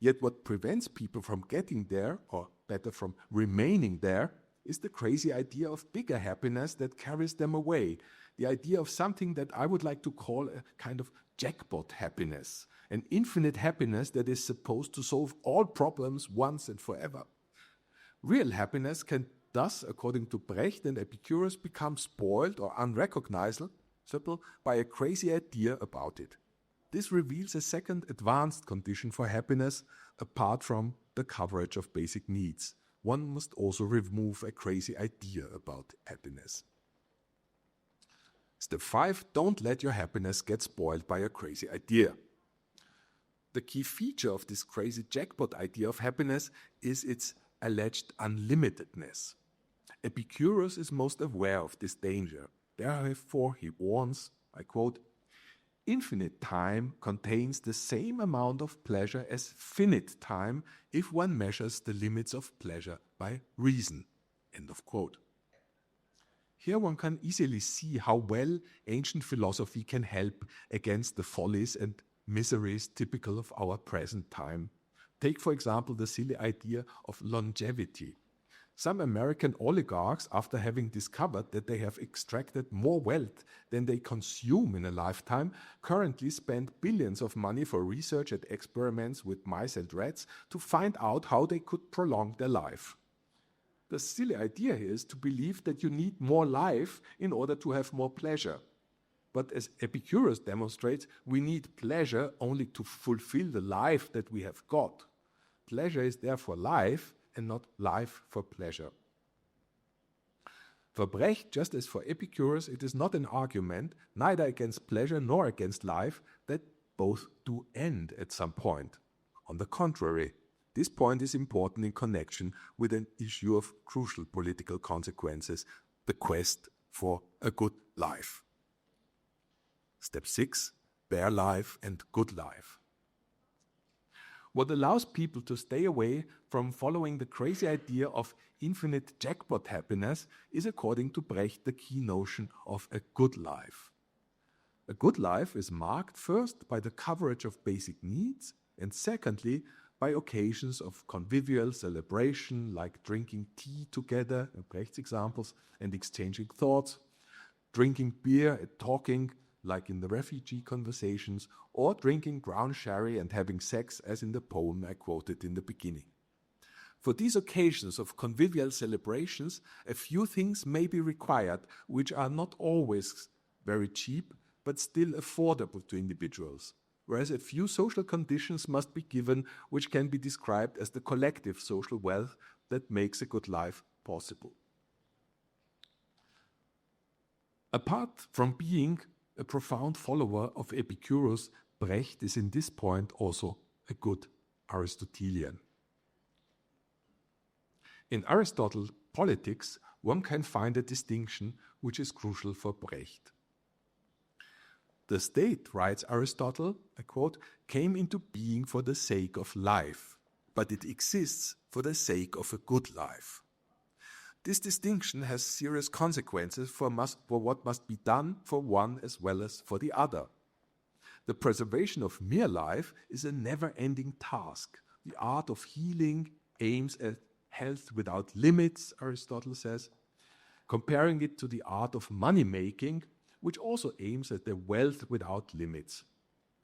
Yet what prevents people from getting there, or better from remaining there, is the crazy idea of bigger happiness that carries them away, the idea of something that I would like to call a kind of jackpot happiness, an infinite happiness that is supposed to solve all problems once and forever. Real happiness can thus, according to Brecht and Epicurus, become spoiled or unrecognizable by a crazy idea about it. This reveals a second advanced condition for happiness apart from the coverage of basic needs. One must also remove a crazy idea about happiness. Step 5, don't let your happiness get spoiled by a crazy idea. The key feature of this crazy jackpot idea of happiness is its alleged unlimitedness. Epicurus is most aware of this danger. Therefore, he warns, I quote, "Infinite time contains the same amount of pleasure as finite time if one measures the limits of pleasure by reason." End of quote. Here one can easily see how well ancient philosophy can help against the follies and miseries typical of our present time. Take, for example, the silly idea of longevity. Some American oligarchs, after having discovered that they have extracted more wealth than they consume in a lifetime, currently spend billions of money for research and experiments with mice and rats to find out how they could prolong their life. The silly idea here is to believe that you need more life in order to have more pleasure. But as Epicurus demonstrates, we need pleasure only to fulfill the life that we have got. Pleasure is therefore life and not life for pleasure. For Brecht, just as for Epicurus, it is not an argument, neither against pleasure nor against life, that both do end at some point. On the contrary, this point is important in connection with an issue of crucial political consequences, the quest for a good life. Step 6, bare life and good life. What allows people to stay away from following the crazy idea of infinite jackpot happiness is, according to Brecht, the key notion of a good life. A good life is marked first by the coverage of basic needs, and secondly, by occasions of convivial celebration like drinking tea together, Brecht's examples, and exchanging thoughts, drinking beer and talking, like in the refugee conversations, or drinking brown sherry and having sex, as in the poem I quoted in the beginning. For these occasions of convivial celebrations, a few things may be required, which are not always very cheap, but still affordable to individuals, whereas a few social conditions must be given, which can be described as the collective social wealth that makes a good life possible. Apart from being a profound follower of Epicurus, Brecht is in this point also a good Aristotelian. In Aristotle's Politics, one can find a distinction which is crucial for Brecht. The state, writes Aristotle, I quote, came into being for the sake of life, but it exists for the sake of a good life. This distinction has serious consequences for what must be done for one as well as for the other. The preservation of mere life is a never-ending task. The art of healing aims at health without limits, Aristotle says, comparing it to the art of money-making, which also aims at the wealth without limits.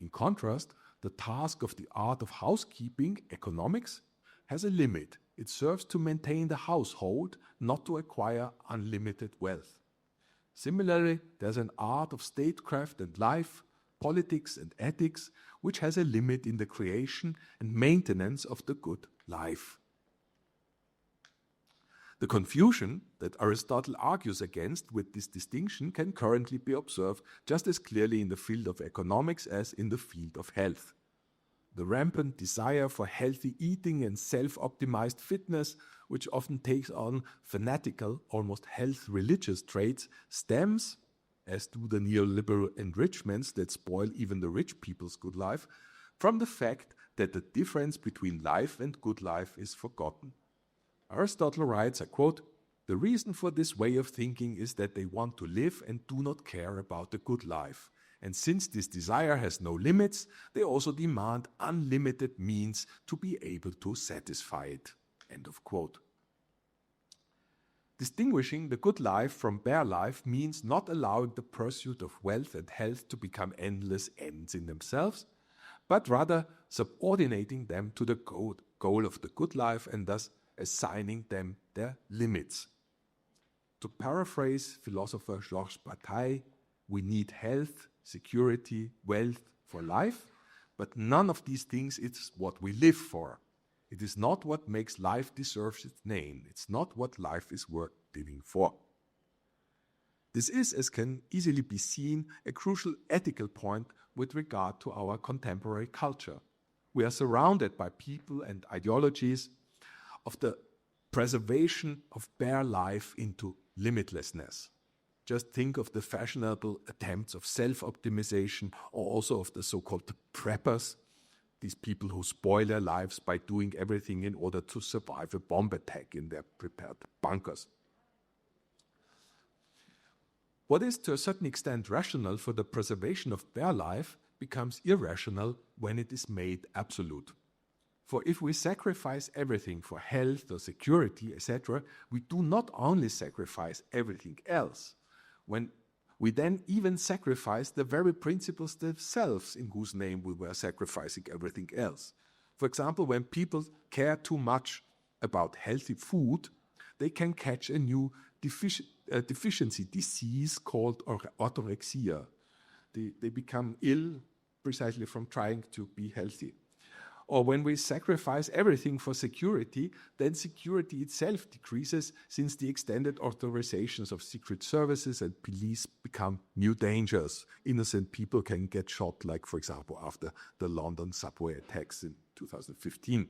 In contrast, the task of the art of housekeeping, economics, has a limit. It serves to maintain the household, not to acquire unlimited wealth. Similarly, there's an art of statecraft and life, politics and ethics, which has a limit in the creation and maintenance of the good life. The confusion that Aristotle argues against with this distinction can currently be observed just as clearly in the field of economics as in the field of health. The rampant desire for healthy eating and self-optimized fitness, which often takes on fanatical, almost health-religious traits, stems, as do the neoliberal enrichments that spoil even the rich people's good life, from the fact that the difference between life and good life is forgotten. Aristotle writes, I quote, "The reason for this way of thinking is that they want to live and do not care about the good life. And since this desire has no limits, they also demand unlimited means to be able to satisfy it." End of quote. Distinguishing the good life from bare life means not allowing the pursuit of wealth and health to become endless ends in themselves, but rather subordinating them to the goal of the good life and thus assigning them their limits. To paraphrase philosopher Georges Bataille, we need health, security, wealth for life, but none of these things is what we live for. It is not what makes life deserve its name. It's not what life is worth living for. This is, as can easily be seen, a crucial ethical point with regard to our contemporary culture. We are surrounded by people and ideologies of the preservation of bare life into limitlessness. Just think of the fashionable attempts of self-optimization, or also of the so-called preppers, these people who spoil their lives by doing everything in order to survive a bomb attack in their prepared bunkers. What is to a certain extent rational for the preservation of bare life becomes irrational when it is made absolute. For if we sacrifice everything for health or security, etc., we do not only sacrifice everything else. When we then even sacrifice the very principles themselves in whose name we were sacrificing everything else. For example, when people care too much about healthy food, they can catch a new deficiency disease called orthorexia. they become ill precisely from trying to be healthy. Or when we sacrifice everything for security, then security itself decreases, since the extended authorizations of secret services and police become new dangers. Innocent people can get shot, like, for example, after the London subway attacks in 2015.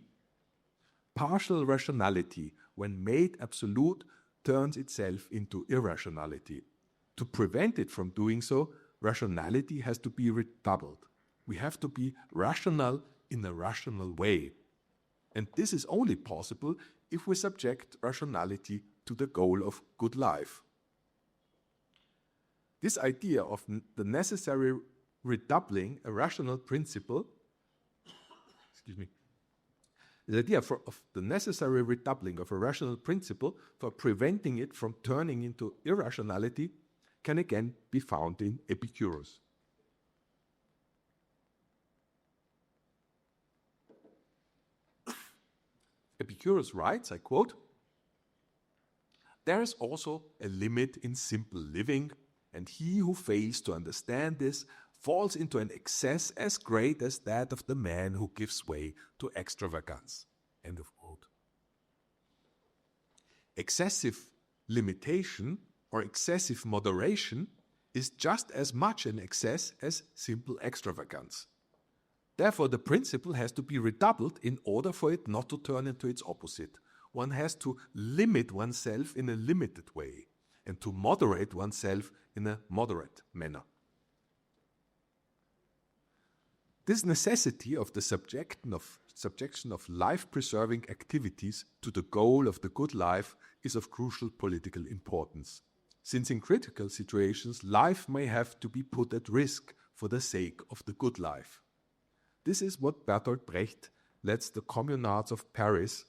Partial rationality, when made absolute, turns itself into irrationality. To prevent it from doing so, rationality has to be redoubled. We have to be rational in a rational way. And this is only possible if we subject rationality to the goal of good life. This idea of the necessary redoubling a rational principle, the idea of the necessary redoubling of a rational principle for preventing it from turning into irrationality can again be found in Epicurus. Epicurus writes, I quote, "There is also a limit in simple living, and he who fails to understand this falls into an excess as great as that of the man who gives way to extravagance." End of quote. Excessive limitation or excessive moderation is just as much an excess as simple extravagance. Therefore, the principle has to be redoubled in order for it not to turn into its opposite. One has to limit oneself in a limited way and to moderate oneself in a moderate manner. This necessity of the subjection of life-preserving activities to the goal of the good life is of crucial political importance, since in critical situations life may have to be put at risk for the sake of the good life. This is what Bertolt Brecht lets the communards of Paris,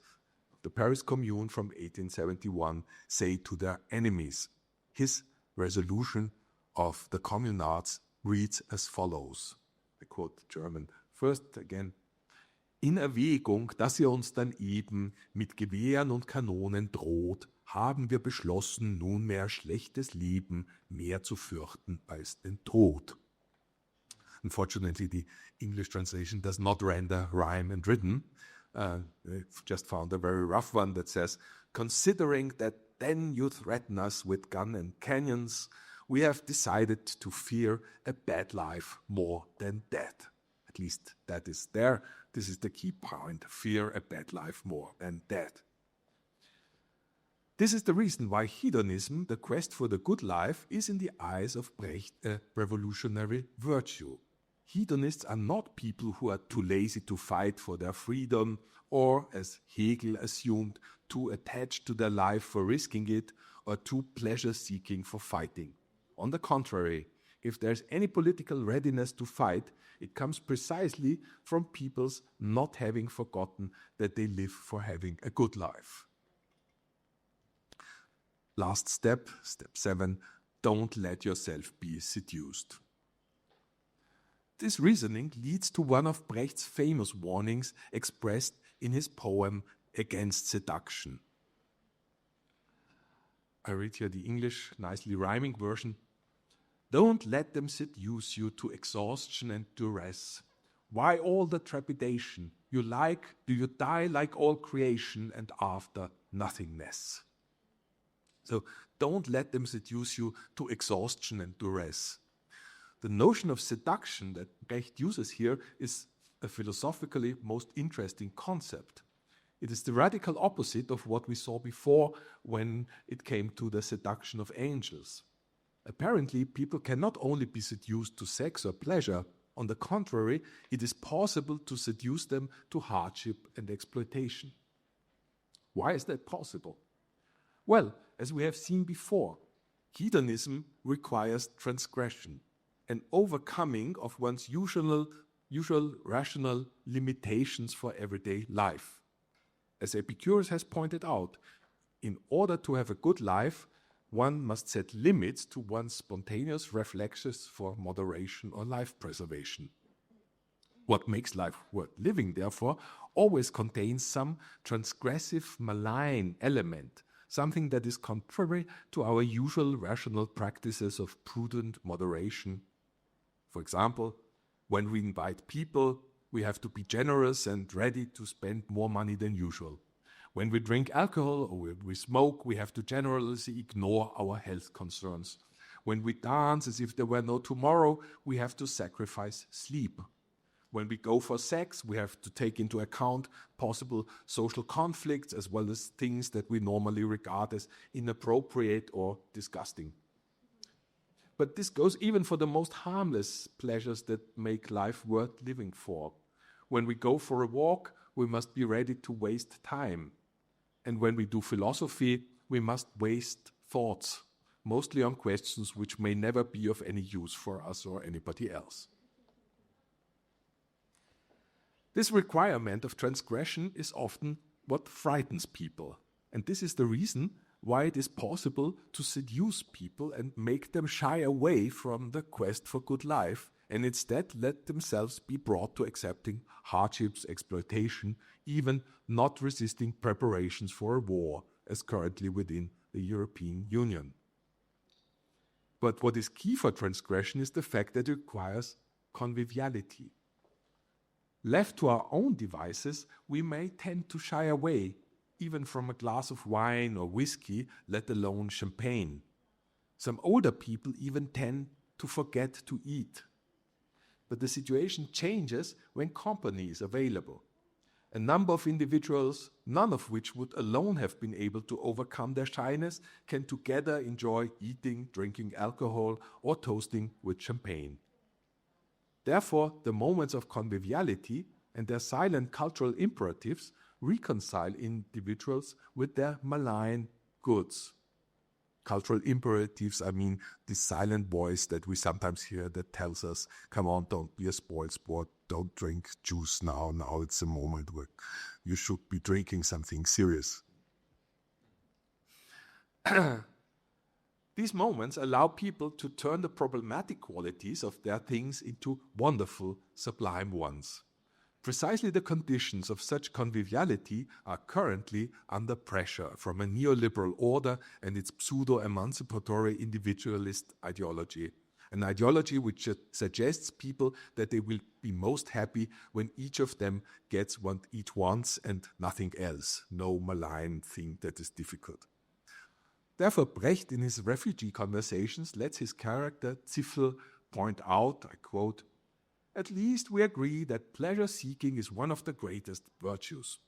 the Paris Commune from 1871, say to their enemies. His resolution of the communards reads as follows. I quote German. First again. "In Erwägung, dass ihr uns dann eben mit Gewehren und Kanonen droht, haben wir beschlossen, nunmehr schlechtes Leben mehr zu fürchten als den Tod." Unfortunately, the English translation does not render rhyme and rhythm. I've just found a very rough one that says, "Considering that then you threaten us with gun and cannons, we have decided to fear a bad life more than death." At least that is there. This is the key point, fear a bad life more than death. This is the reason why hedonism, the quest for the good life, is in the eyes of Brecht a revolutionary virtue. Hedonists are not people who are too lazy to fight for their freedom or, as Hegel assumed, too attached to their life for risking it or too pleasure-seeking for fighting. On the contrary, if there's any political readiness to fight, it comes precisely from people's not having forgotten that they live for having a good life. Last step, step 7, don't let yourself be seduced. This reasoning leads to one of Brecht's famous warnings expressed in his poem Against Seduction. I read here the English, nicely rhyming version. "Don't let them seduce you to exhaustion and duress. Why all the trepidation? Do you die like all creation and after nothingness?" So don't let them seduce you to exhaustion and duress. The notion of seduction that Brecht uses here is a philosophically most interesting concept. It is the radical opposite of what we saw before when it came to the seduction of angels. Apparently, people can not only be seduced to sex or pleasure, on the contrary, it is possible to seduce them to hardship and exploitation. Why is that possible? Well, as we have seen before, hedonism requires transgression, an overcoming of one's usual rational limitations for everyday life. As Epicurus has pointed out, in order to have a good life, one must set limits to one's spontaneous reflexes for moderation or life preservation. What makes life worth living, therefore, always contains some transgressive, malign element, something that is contrary to our usual rational practices of prudent moderation. For example, when we invite people, we have to be generous and ready to spend more money than usual. When we drink alcohol or when we smoke, we have to generously ignore our health concerns. When we dance as if there were no tomorrow, we have to sacrifice sleep. When we go for sex, we have to take into account possible social conflicts as well as things that we normally regard as inappropriate or disgusting. But this goes even for the most harmless pleasures that make life worth living for. When we go for a walk, we must be ready to waste time. And when we do philosophy, we must waste thoughts, mostly on questions which may never be of any use for us or anybody else. This requirement of transgression is often what frightens people, and this is the reason why it is possible to seduce people and make them shy away from the quest for good life, and instead let themselves be brought to accepting hardships, exploitation, even not resisting preparations for a war, as currently within the European Union. But what is key for transgression is the fact that it requires conviviality. Left to our own devices, we may tend to shy away, even from a glass of wine or whiskey, let alone champagne. Some older people even tend to forget to eat. But the situation changes when company is available. A number of individuals, none of which would alone have been able to overcome their shyness, can together enjoy eating, drinking alcohol, or toasting with champagne. Therefore, the moments of conviviality and their silent cultural imperatives reconcile individuals with their malign goods. Cultural imperatives, I mean the silent voice that we sometimes hear that tells us, come on, don't be a spoilsport, don't drink juice now it's a moment where you should be drinking something serious. These moments allow people to turn the problematic qualities of their things into wonderful, sublime ones. Precisely the conditions of such conviviality are currently under pressure from a neoliberal order and its pseudo-emancipatory individualist ideology, an ideology which suggests people that they will be most happy when each of them gets what each wants and nothing else, no malign thing that is difficult. Therefore, Brecht in his refugee conversations lets his character Zipfel point out, I quote, "At least we agree that pleasure-seeking is one of the greatest virtues.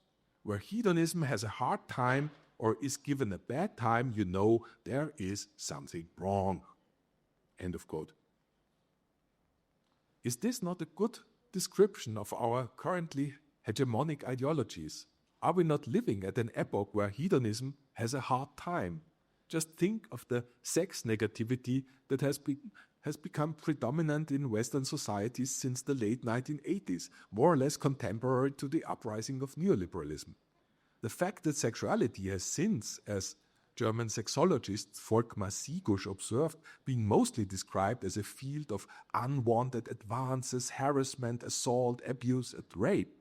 Where hedonism has a hard time or is given a bad time, you know there is something wrong." End of quote. Is this not a good description of our currently hegemonic ideologies? Are we not living at an epoch where hedonism has a hard time? Just think of the sex negativity that has become predominant in Western societies since the late 1980s, more or less contemporary to the uprising of neoliberalism. The fact that sexuality has since, as German sexologist Volkmar Sigusch observed, been mostly described as a field of unwanted advances, harassment, assault, abuse, and rape.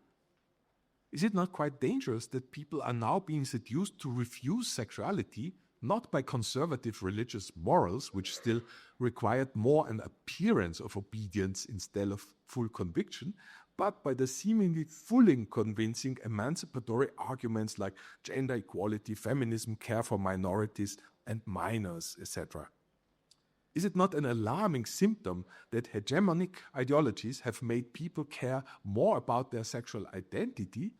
Is it not quite dangerous that people are now being seduced to refuse sexuality, not by conservative religious morals, which still required more an appearance of obedience instead of full conviction, but by the seemingly fully convincing emancipatory arguments like gender equality, feminism, care for minorities and minors, etc.? Is it not an alarming symptom that hegemonic ideologies have made people care more about their sexual identity,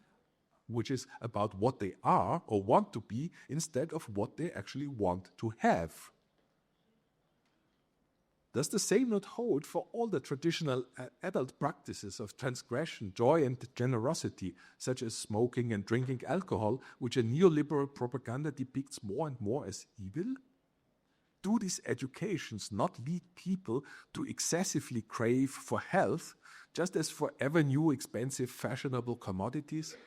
which is about what they are or want to be, instead of what they actually want to have? Does the same not hold for all the traditional adult practices of transgression, joy and generosity, such as smoking and drinking alcohol, which a neoliberal propaganda depicts more and more as evil? Do these educations not lead people to excessively crave for health, just as for ever new expensive fashionable commodities?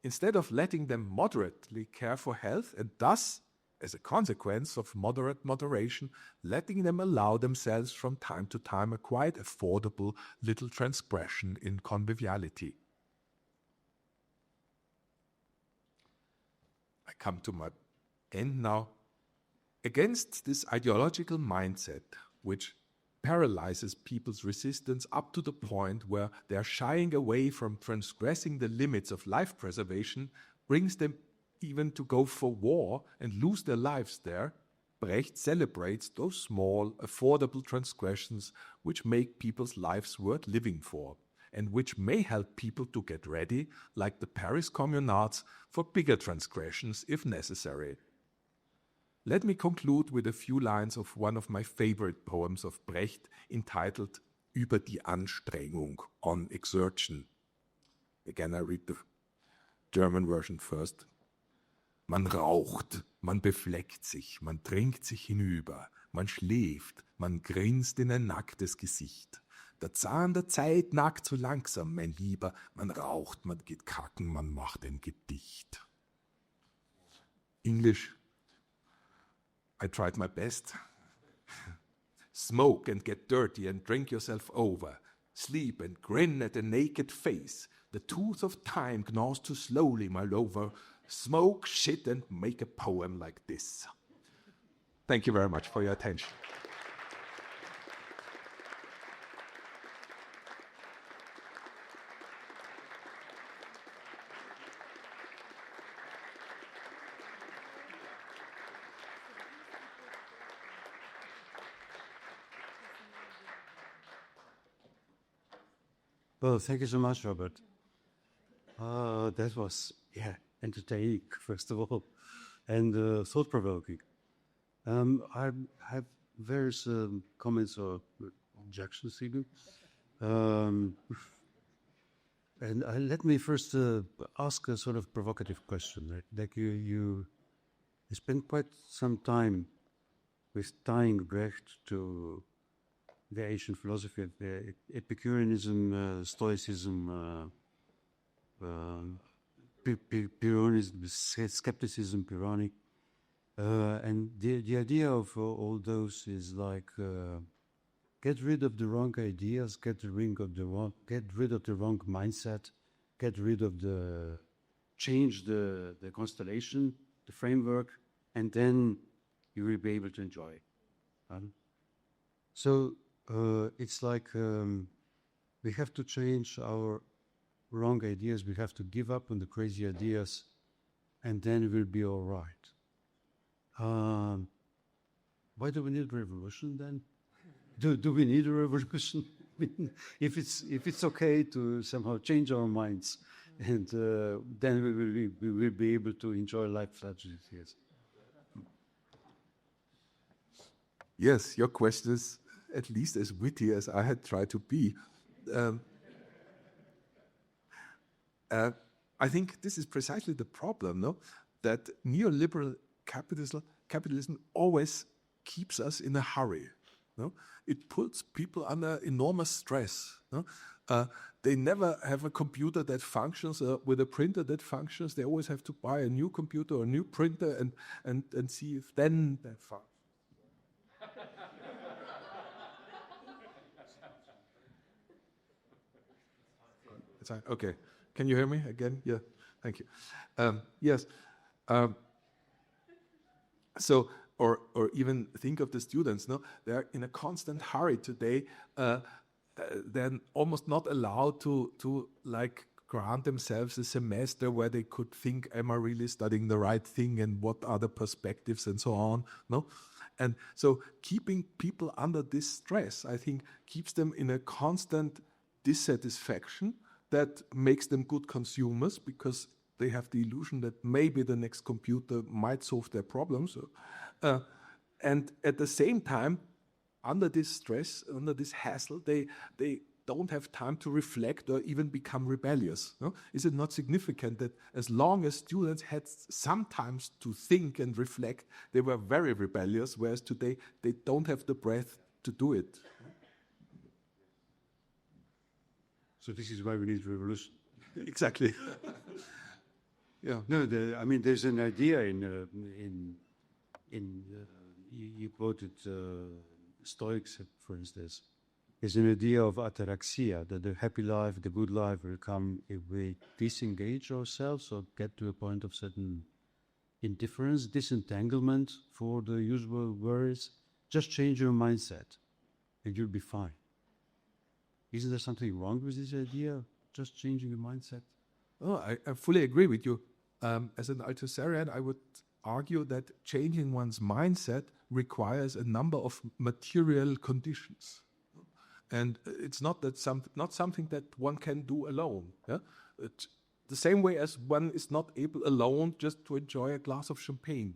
Instead of letting them moderately care for health and thus, as a consequence of moderation, letting them allow themselves from time to time a quite affordable little transgression in conviviality. I come to my end now. Against this ideological mindset, which paralyzes people's resistance up to the point where they are shying away from transgressing the limits of life preservation, brings them even to go for war and lose their lives there, Brecht celebrates those small, affordable transgressions which make people's lives worth living for, and which may help people to get ready, like the Paris communards, for bigger transgressions if necessary. Let me conclude with a few lines of one of my favorite poems of Brecht, entitled Über die Anstrengung, on exertion. Again, I read the German version first. Man raucht, man befleckt sich, man trinkt sich hinüber, man schläft, man grinst in ein nacktes Gesicht. Der Zahn der Zeit nagt so langsam, mein Lieber, man raucht, man geht kacken, man macht ein Gedicht. English, I tried my best. Smoke and get dirty and drink yourself over. Sleep and grin at a naked face. The tooth of time gnaws too slowly, my lover. Smoke, shit, and make a poem like this. Thank you very much for your attention. Well, thank you so much, Robert. That was, entertaining, first of all, and thought-provoking. I have various comments or objections even. And let me first ask a sort of provocative question. Right? Like you spent quite some time with tying Brecht to the ancient philosophy of Epicureanism, Stoicism, Pyrrhonism, skepticism, Pyrrhonic, and the idea of all those is like get rid of the wrong ideas, get rid of the wrong mindset, change the constellation, the framework, and then you will be able to enjoy. So it's like we have to change our wrong ideas. We have to give up on the crazy ideas, and then we'll be all right. Why do we need revolution then? Do we need a revolution? if it's okay to somehow change our minds, and then we will be able to enjoy life as it is. Yes, your question is at least as witty as I had tried to be. I think this is precisely the problem, no? That neoliberal capitalism always keeps us in a hurry. No? It puts people under enormous stress. No? They never have a computer that functions with a printer that functions. They always have to buy a new computer or a new printer and see if then that functions. Okay, can you hear me again? Yeah, thank you. Yes. So, or even think of the students. No, they're in a constant hurry today. They're almost not allowed to like grant themselves a semester where they could think, am I really studying the right thing, and what are the perspectives and so on. No, and so keeping people under this stress, I think, keeps them in a constant dissatisfaction that makes them good consumers, because they have the illusion that maybe the next computer might solve their problems. And at the same time, under this stress, under this hassle, they don't have time to reflect or even become rebellious. No? Is it not significant that as long as students had some time to think and reflect, they were very rebellious, whereas today they don't have the breath to do it? So this is why we need revolution. Exactly. Yeah. No, I mean, there's an idea in you quoted Stoics, for instance. There's an idea of ataraxia, that the happy life, the good life will come if we disengage ourselves or get to a point of certain indifference, disentanglement for the usual worries. Just change your mindset. and you'll be fine. Isn't there something wrong with this idea of just changing the mindset? Oh, I fully agree with you. As an Althusserian, I would argue that changing one's mindset requires a number of material conditions. And it's not something that one can do alone. Yeah? The same way as one is not able alone just to enjoy a glass of champagne.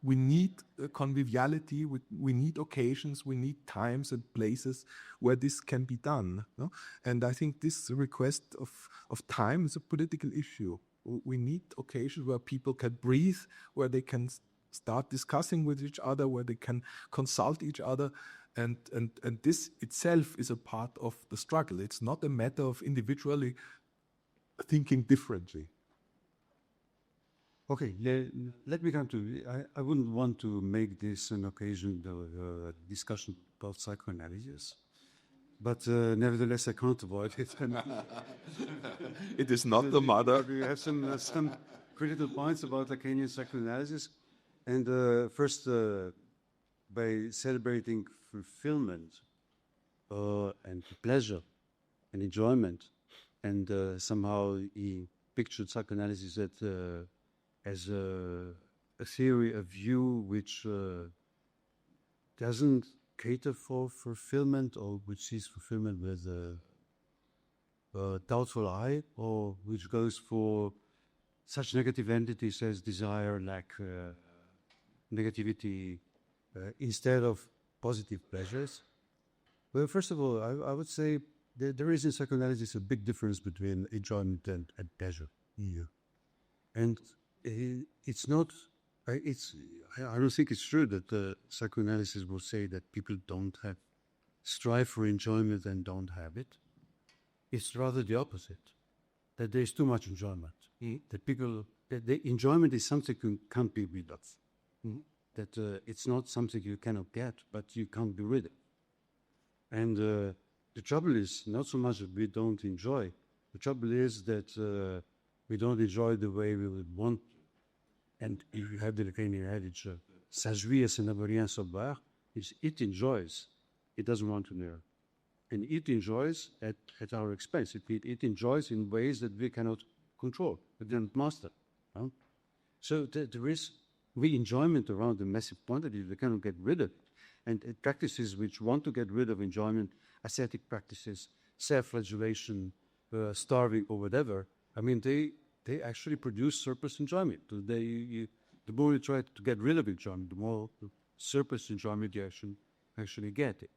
We need conviviality, we need occasions, we need times and places where this can be done. No? And I think this request of time is a political issue. We need occasions where people can breathe, where they can start discussing with each other, where they can consult each other. And this itself is a part of the struggle. It's not a matter of individually thinking differently. Okay, let me come to, I wouldn't want to make this an occasion of discussion about psychoanalysis, but nevertheless I can't avoid it. It is not the mother. We have some critical points about Lacanian psychoanalysis, and first by celebrating fulfillment and pleasure and enjoyment, and somehow he pictured psychoanalysis as a theory, a view which doesn't cater for fulfillment, or which sees fulfillment with a doubtful eye, or which goes for such negative entities as desire, lack, negativity, instead of positive pleasures. Well, first of all, I would say there is in psychoanalysis a big difference between enjoyment and pleasure. Yeah. And it's not, I don't think it's true that psychoanalysis will say that people don't strive for enjoyment and don't have it. It's rather the opposite, that there's too much enjoyment. That the enjoyment is something you can't be rid of. That it's not something you cannot get, but you can't be rid of. And the trouble is not so much that we don't enjoy. The trouble is that we don't enjoy the way we would want. And if you have the Lacanian adage, "Ça jouit et ça ne veut rien savoir," it enjoys, it doesn't want to know. And it enjoys at our expense. It enjoys in ways that we cannot control, we cannot master. So there is enjoyment around the massive quantity we cannot get rid of. And practices which want to get rid of enjoyment, ascetic practices, self-flagellation, starving or whatever, I mean, they actually produce surplus enjoyment. The more you try to get rid of enjoyment, the more surplus enjoyment you actually get it.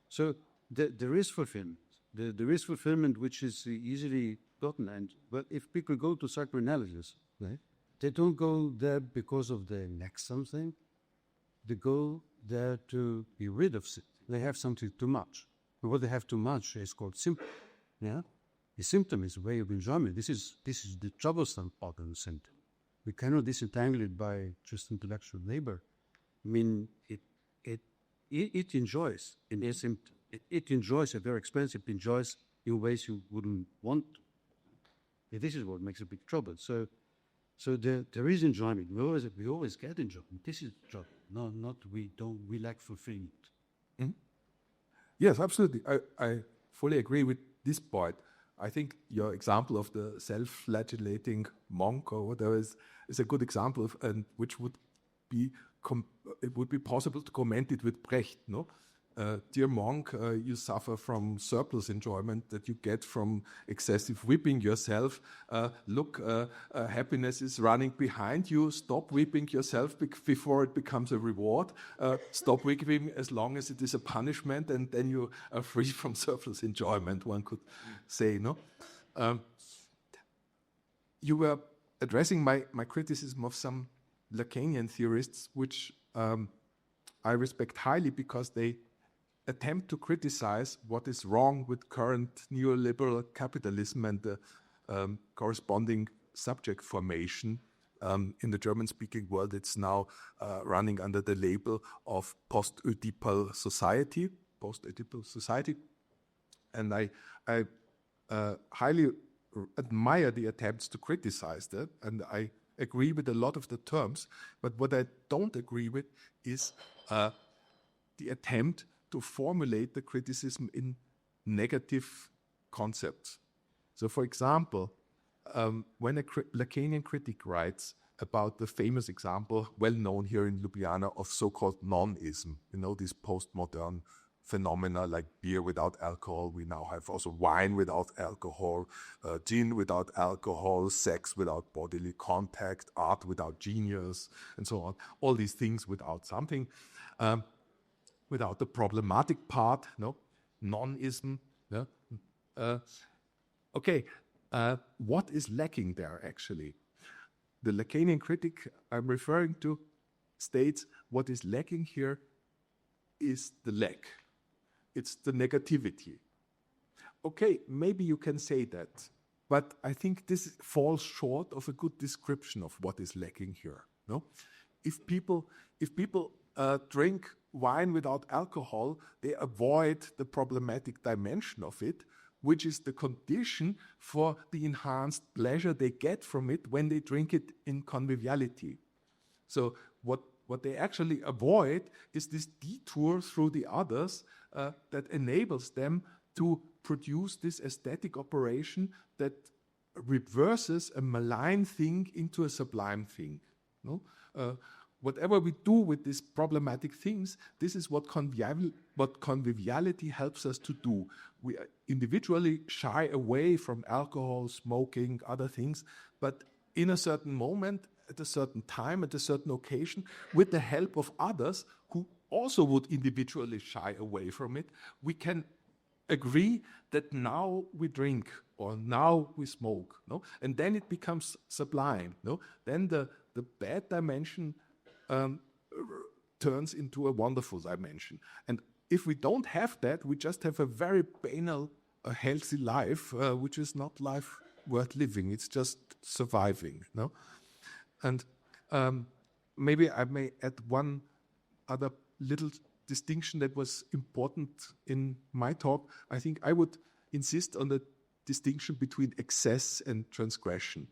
So there is fulfillment. There is fulfillment which is easily gotten. And but if people go to psychoanalysis, right, they don't go there because of they lack something. They go there to be rid of it. They have something too much. And what they have too much is called symptom. Yeah, the symptom is a way of enjoyment. This is the troublesome part of the symptom. We cannot disentangle it by just intellectual labor. I mean, it enjoys in a symptom. It enjoys a very expensive. It enjoys in ways you wouldn't want to. This is what makes a big trouble. So there is enjoyment. We always get enjoyment. This is the trouble. No, not we lack fulfillment. Mm-hmm. Yes, absolutely. I fully agree with this point. I think your example of the self-flagellating monk or whatever is a good example of, and which would be it would be possible to comment it with Brecht. No, dear monk, you suffer from surplus enjoyment that you get from excessive whipping yourself. Look, happiness is running behind you. Stop whipping yourself before it becomes a reward. Stop whipping as long as it is a punishment, and then you are free from surplus enjoyment, one could say. No, you were addressing my criticism of some Lacanian theorists, which I respect highly because they attempt to criticize what is wrong with current neoliberal capitalism and the corresponding subject formation. In the German-speaking world, it's now running under the label of post-Oedipal society, and I highly admire the attempts to criticize that, and I agree with a lot of the terms, but what I don't agree with is the attempt to formulate the criticism in negative concepts. So, for example, when a Lacanian critic writes about the famous example, well known here in Ljubljana, of so-called nonism, these postmodern phenomena like beer without alcohol. We now have also wine without alcohol, gin without alcohol, sex without bodily contact, art without genius, and so on. All these things without something, without the problematic part, nonism. What is lacking there actually? The Lacanian critic I'm referring to states what is lacking here is the lack. It's the negativity. Okay, maybe you can say that, but I think this falls short of a good description of what is lacking here. No, if people drink wine without alcohol, they avoid the problematic dimension of it, which is the condition for the enhanced pleasure they get from it when they drink it in conviviality. So what they actually avoid is this detour through the others that enables them to produce this aesthetic operation that reverses a malign thing into a sublime thing. Whatever we do with these problematic things, this is what conviviality helps us to do. We individually shy away from alcohol, smoking, other things, but in a certain moment, at a certain time, at a certain occasion, with the help of others who also would individually shy away from it, we can agree that now we drink or now we smoke, and then it becomes sublime. Then the bad dimension turns into a wonderful dimension. And if we don't have that, we just have a very banal, a healthy life, which is not life worth living. It's just surviving. And maybe I may add one other little distinction that was important in my talk. I think I would insist on the distinction between excess and transgression.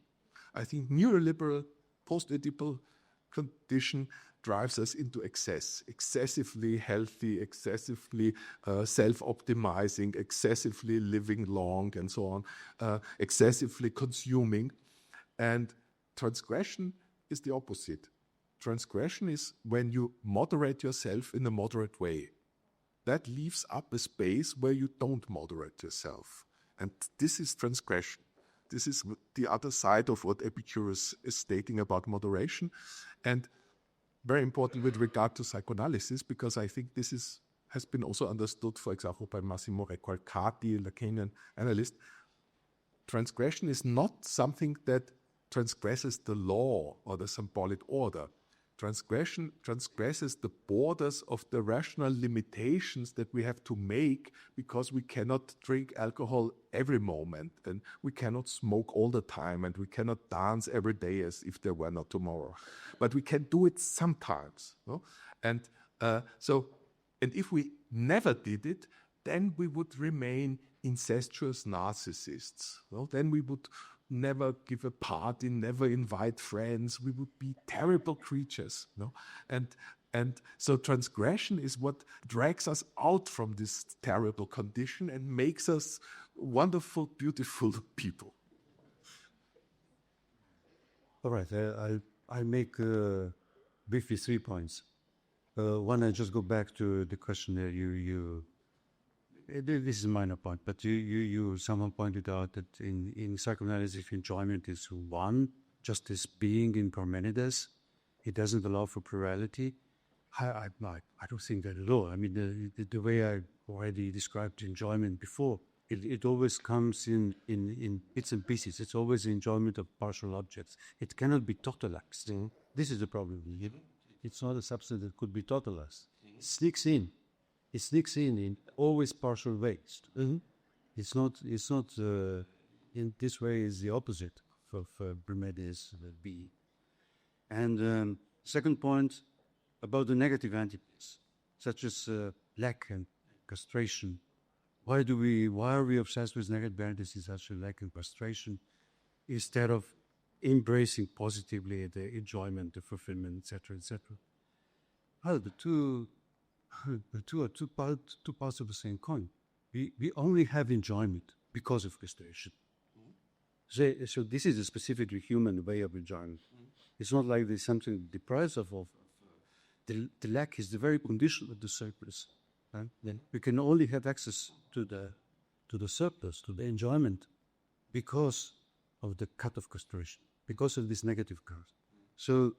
I think neoliberal, post-Oedipal condition drives us into excess, excessively healthy, excessively self-optimizing, excessively living long, and so on, excessively consuming. And transgression is the opposite. Transgression is when you moderate yourself in a moderate way. That leaves up a space where you don't moderate yourself. And this is transgression. This is the other side of what Epicurus is stating about moderation. And very important with regard to psychoanalysis, because I think this has been also understood, for example, by Massimo Recalcati, a Lacanian analyst. Transgression is not something that transgresses the law or the symbolic order. Transgression transgresses the borders of the rational limitations that we have to make because we cannot drink alcohol every moment, and we cannot smoke all the time, and we cannot dance every day as if there were not tomorrow. But we can do it sometimes. And if we never did it, then we would remain incestuous narcissists. Then we would never give a party, never invite friends. We would be terrible creatures. And so transgression is what drags us out from this terrible condition and makes us wonderful, beautiful people. All right, I make briefly 3 points. One, I just go back to the question that this is a minor point, but someone pointed out that in psychoanalysis, enjoyment is one, just as being in Parmenides. It doesn't allow for plurality. I don't think that at all. I mean, the way I already described enjoyment before, it always comes in bits and pieces. It's always the enjoyment of partial objects. It cannot be totalized. This is the problem. It's not a substance that could be totalized. It sneaks in. It sneaks in always partial ways. It's not. In this way, is the opposite of Parmenides being. And second point about the negative entities, such as lack and castration. Why are we obsessed with negative entities such as lack and castration, instead of embracing positively the enjoyment, the fulfillment, etc., etc.? Well, the two the two parts of the same coin. We only have enjoyment because of castration. So this is a specifically human way of enjoyment. It's not like there's something that deprives us of. The lack is the very condition of the surplus. Then we can only have access to the surplus, to the enjoyment, because of the cut of castration, because of this negative curve. So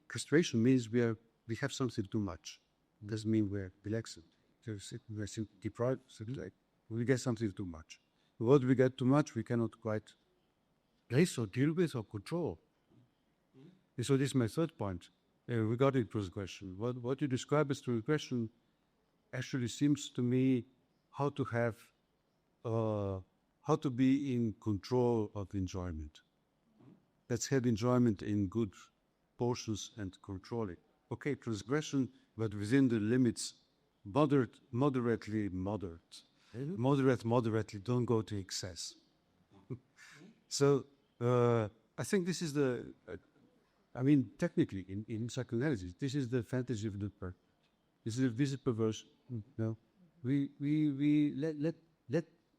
castration means we have something too much. It doesn't mean we're relaxed. We're deprived. We get something too much. What we get too much, we cannot quite place or deal with or control. So this is my third point regarding transgression. What you describe as transgression actually seems to me how to be in control of enjoyment. Let's have enjoyment in good portions and control it. Okay, transgression, but within the limits, moderately. Moderately, don't go to excess. So I think this is technically in psychoanalysis, this is the fantasy of the perfect. This is a visit perversion. No,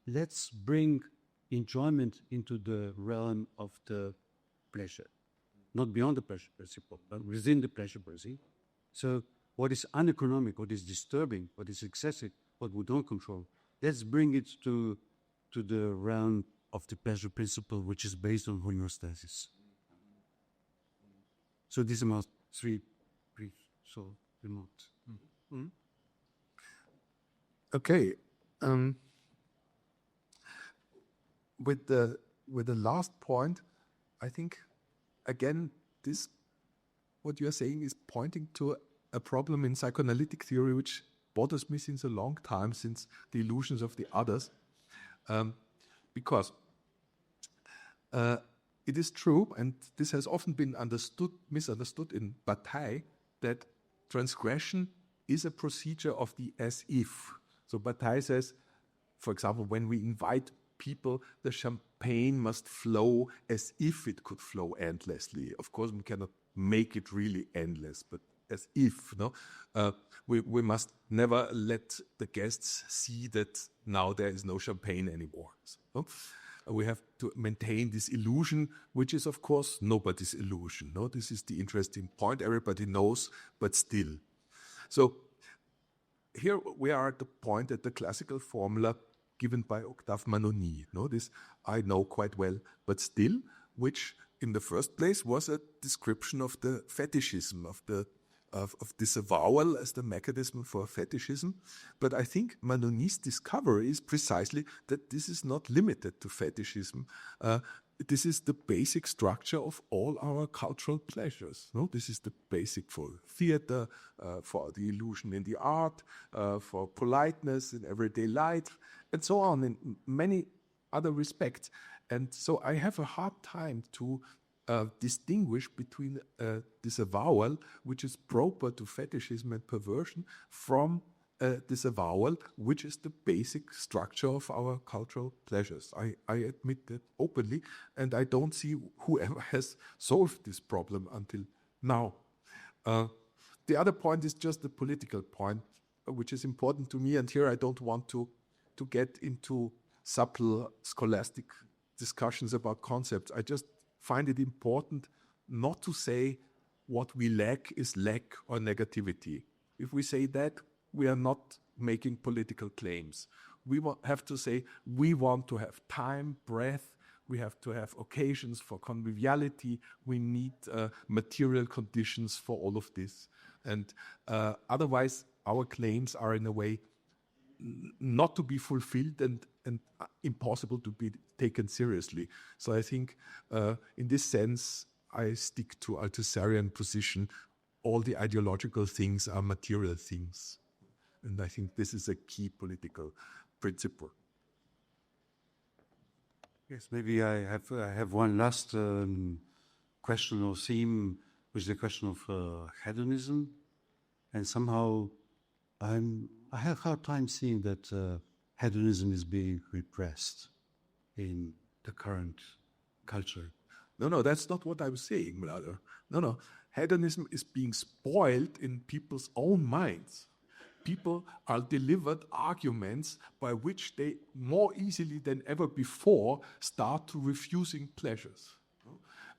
let's bring enjoyment into the realm of the pleasure, not beyond the pleasure principle, but within the pleasure principle. So what is uneconomic, what is disturbing, what is excessive, what we don't control, let's bring it to the realm of the pleasure principle, which is based on homeostasis. So these are my three brief, remote. Okay. With the last point, I think again what you are saying is pointing to a problem in psychoanalytic theory which bothers me since a long time, since the illusions of the others, because it is true, and this has often been misunderstood in Bataille, that transgression is a procedure of the as if. So Bataille says, for example, when we invite people, the champagne must flow as if it could flow endlessly. Of course, we cannot make it really endless, but as if, no? We must never let the guests see that now there is no champagne anymore. So, we have to maintain this illusion, which is, of course, nobody's illusion. No, this is the interesting point. Everybody knows, but still. So here we are at the point at the classical formula given by Octave Mannoni. No, this I know quite well, but still, which in the first place was a description of the fetishism, of disavowal as the mechanism for fetishism. But I think Mannoni's discovery is precisely that this is not limited to fetishism. This is the basic structure of all our cultural pleasures. No? This is the basic for theater, for the illusion in the art, for politeness in everyday life, and so on, in many other respects. And so I have a hard time to distinguish between disavowal, which is proper to fetishism and perversion, from disavowal, which is the basic structure of our cultural pleasures. I admit that openly, and I don't see whoever has solved this problem until now. The other point is just the political point, which is important to me, and here I don't want to get into subtle scholastic discussions about concepts. I just find it important not to say what we lack is lack or negativity. If we say that, we are not making political claims. We have to say we want to have time, breath, we have to have occasions for conviviality, we need material conditions for all of this. And otherwise, our claims are in a way not to be fulfilled and impossible to be taken seriously. So I think in this sense, I stick to Althusserian position. All the ideological things are material things. And I think this is a key political principle. Yes, maybe I have one last question or theme, which is the question of hedonism. And somehow I have a hard time seeing that hedonism is being repressed in the current culture. No, that's not what I'm saying, Mladen. No. hedonism is being spoiled in people's own minds. People are delivered arguments by which they more easily than ever before start to refusing pleasures.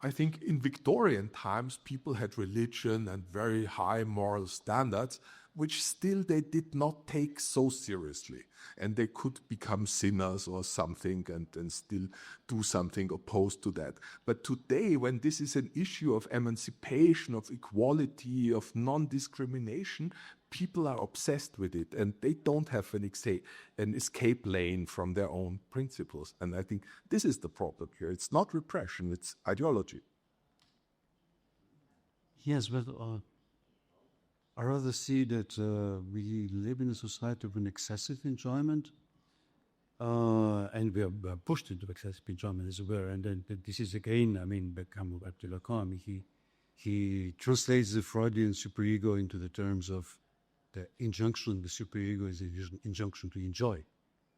I think in Victorian times, people had religion and very high moral standards, which still they did not take so seriously. And they could become sinners or something and still do something opposed to that. But today, when this is an issue of emancipation, of equality, of non-discrimination, people are obsessed with it and they don't have an escape lane from their own principles. And I think this is the problem here. It's not repression, it's ideology. Yes, but I rather see that we live in a society of an excessive enjoyment, and we are pushed into excessive enjoyment as well. And then this is again, I mean, 𝒂𝒏𝒄𝒊𝒂𝒓𝒁, he translates the Freudian superego into the terms of the injunction. The superego is an injunction to enjoy,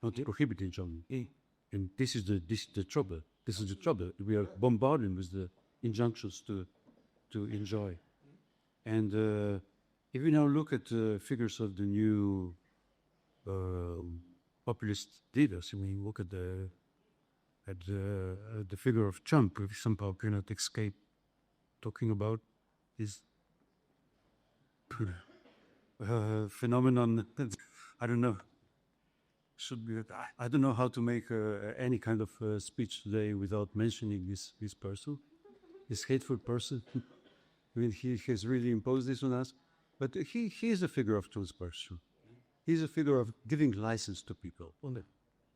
not to prohibit enjoyment. And this is the trouble. This is the trouble. We are bombarded with the injunctions to enjoy. And if we now look at figures of the new populist leaders, I mean, look at the figure of Trump, we somehow cannot escape talking about this phenomenon. I don't know. I don't know how to make any kind of speech today without mentioning this person, this hateful person. I mean, he has really imposed this on us. But he is a figure of transgression. He's a figure of giving license to people.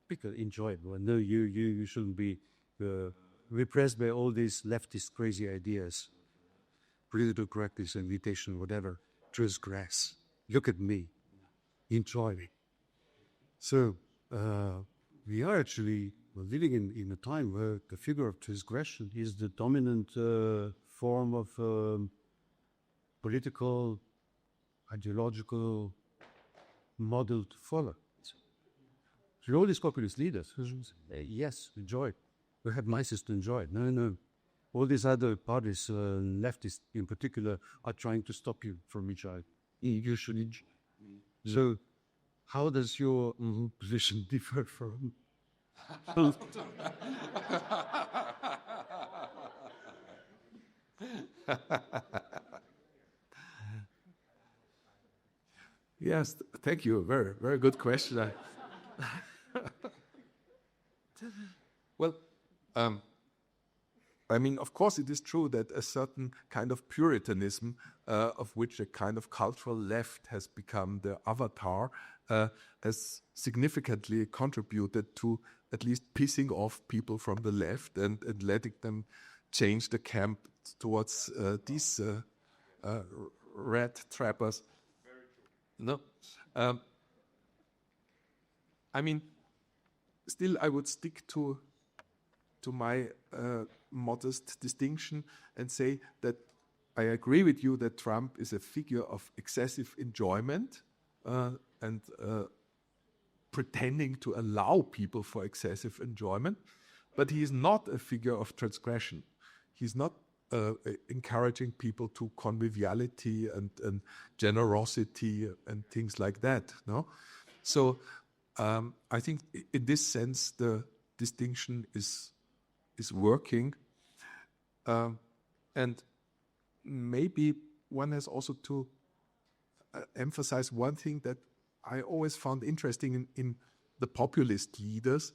People enjoy it. Well, no, you shouldn't be repressed by all these leftist crazy ideas. Political correctness, invitation, whatever. Transgress. Look at me. Enjoy me. So we are actually living in a time where the figure of transgression is the dominant form of political, ideological model to follow. So all these populist leaders, yes, enjoy it. We have license to enjoy it. No. All these other parties, leftists in particular, are trying to stop you from enjoying. You should enjoy. So how does your position differ from... Yes, thank you. Very, very good question. Well, I mean, of course, it is true that a certain kind of Puritanism, of which a kind of cultural left has become the avatar, has significantly contributed to at least pissing off people from the left and letting them change the camp towards these rat trappers. No, I mean, still I would stick to my modest distinction and say that I agree with you that Trump is a figure of excessive enjoyment and pretending to allow people for excessive enjoyment, but he is not a figure of transgression. He's not encouraging people to conviviality and generosity and things like that. No, so I think in this sense the distinction is working, and maybe one has also to emphasize one thing that I always found interesting in the populist leaders.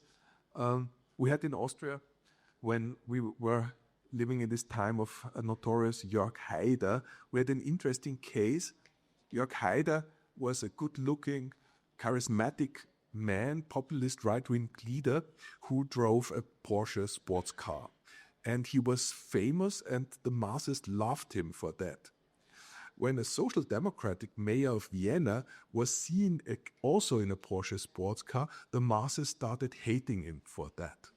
We had in Austria, when we were living in this time of a notorious Jörg Haider, we had an interesting case. Jörg Haider was a good-looking, charismatic man, populist right-wing leader who drove a Porsche sports car. And he was famous and the masses loved him for that. When a social democratic mayor of Vienna was seen also in a Porsche sports car, the masses started hating him for that.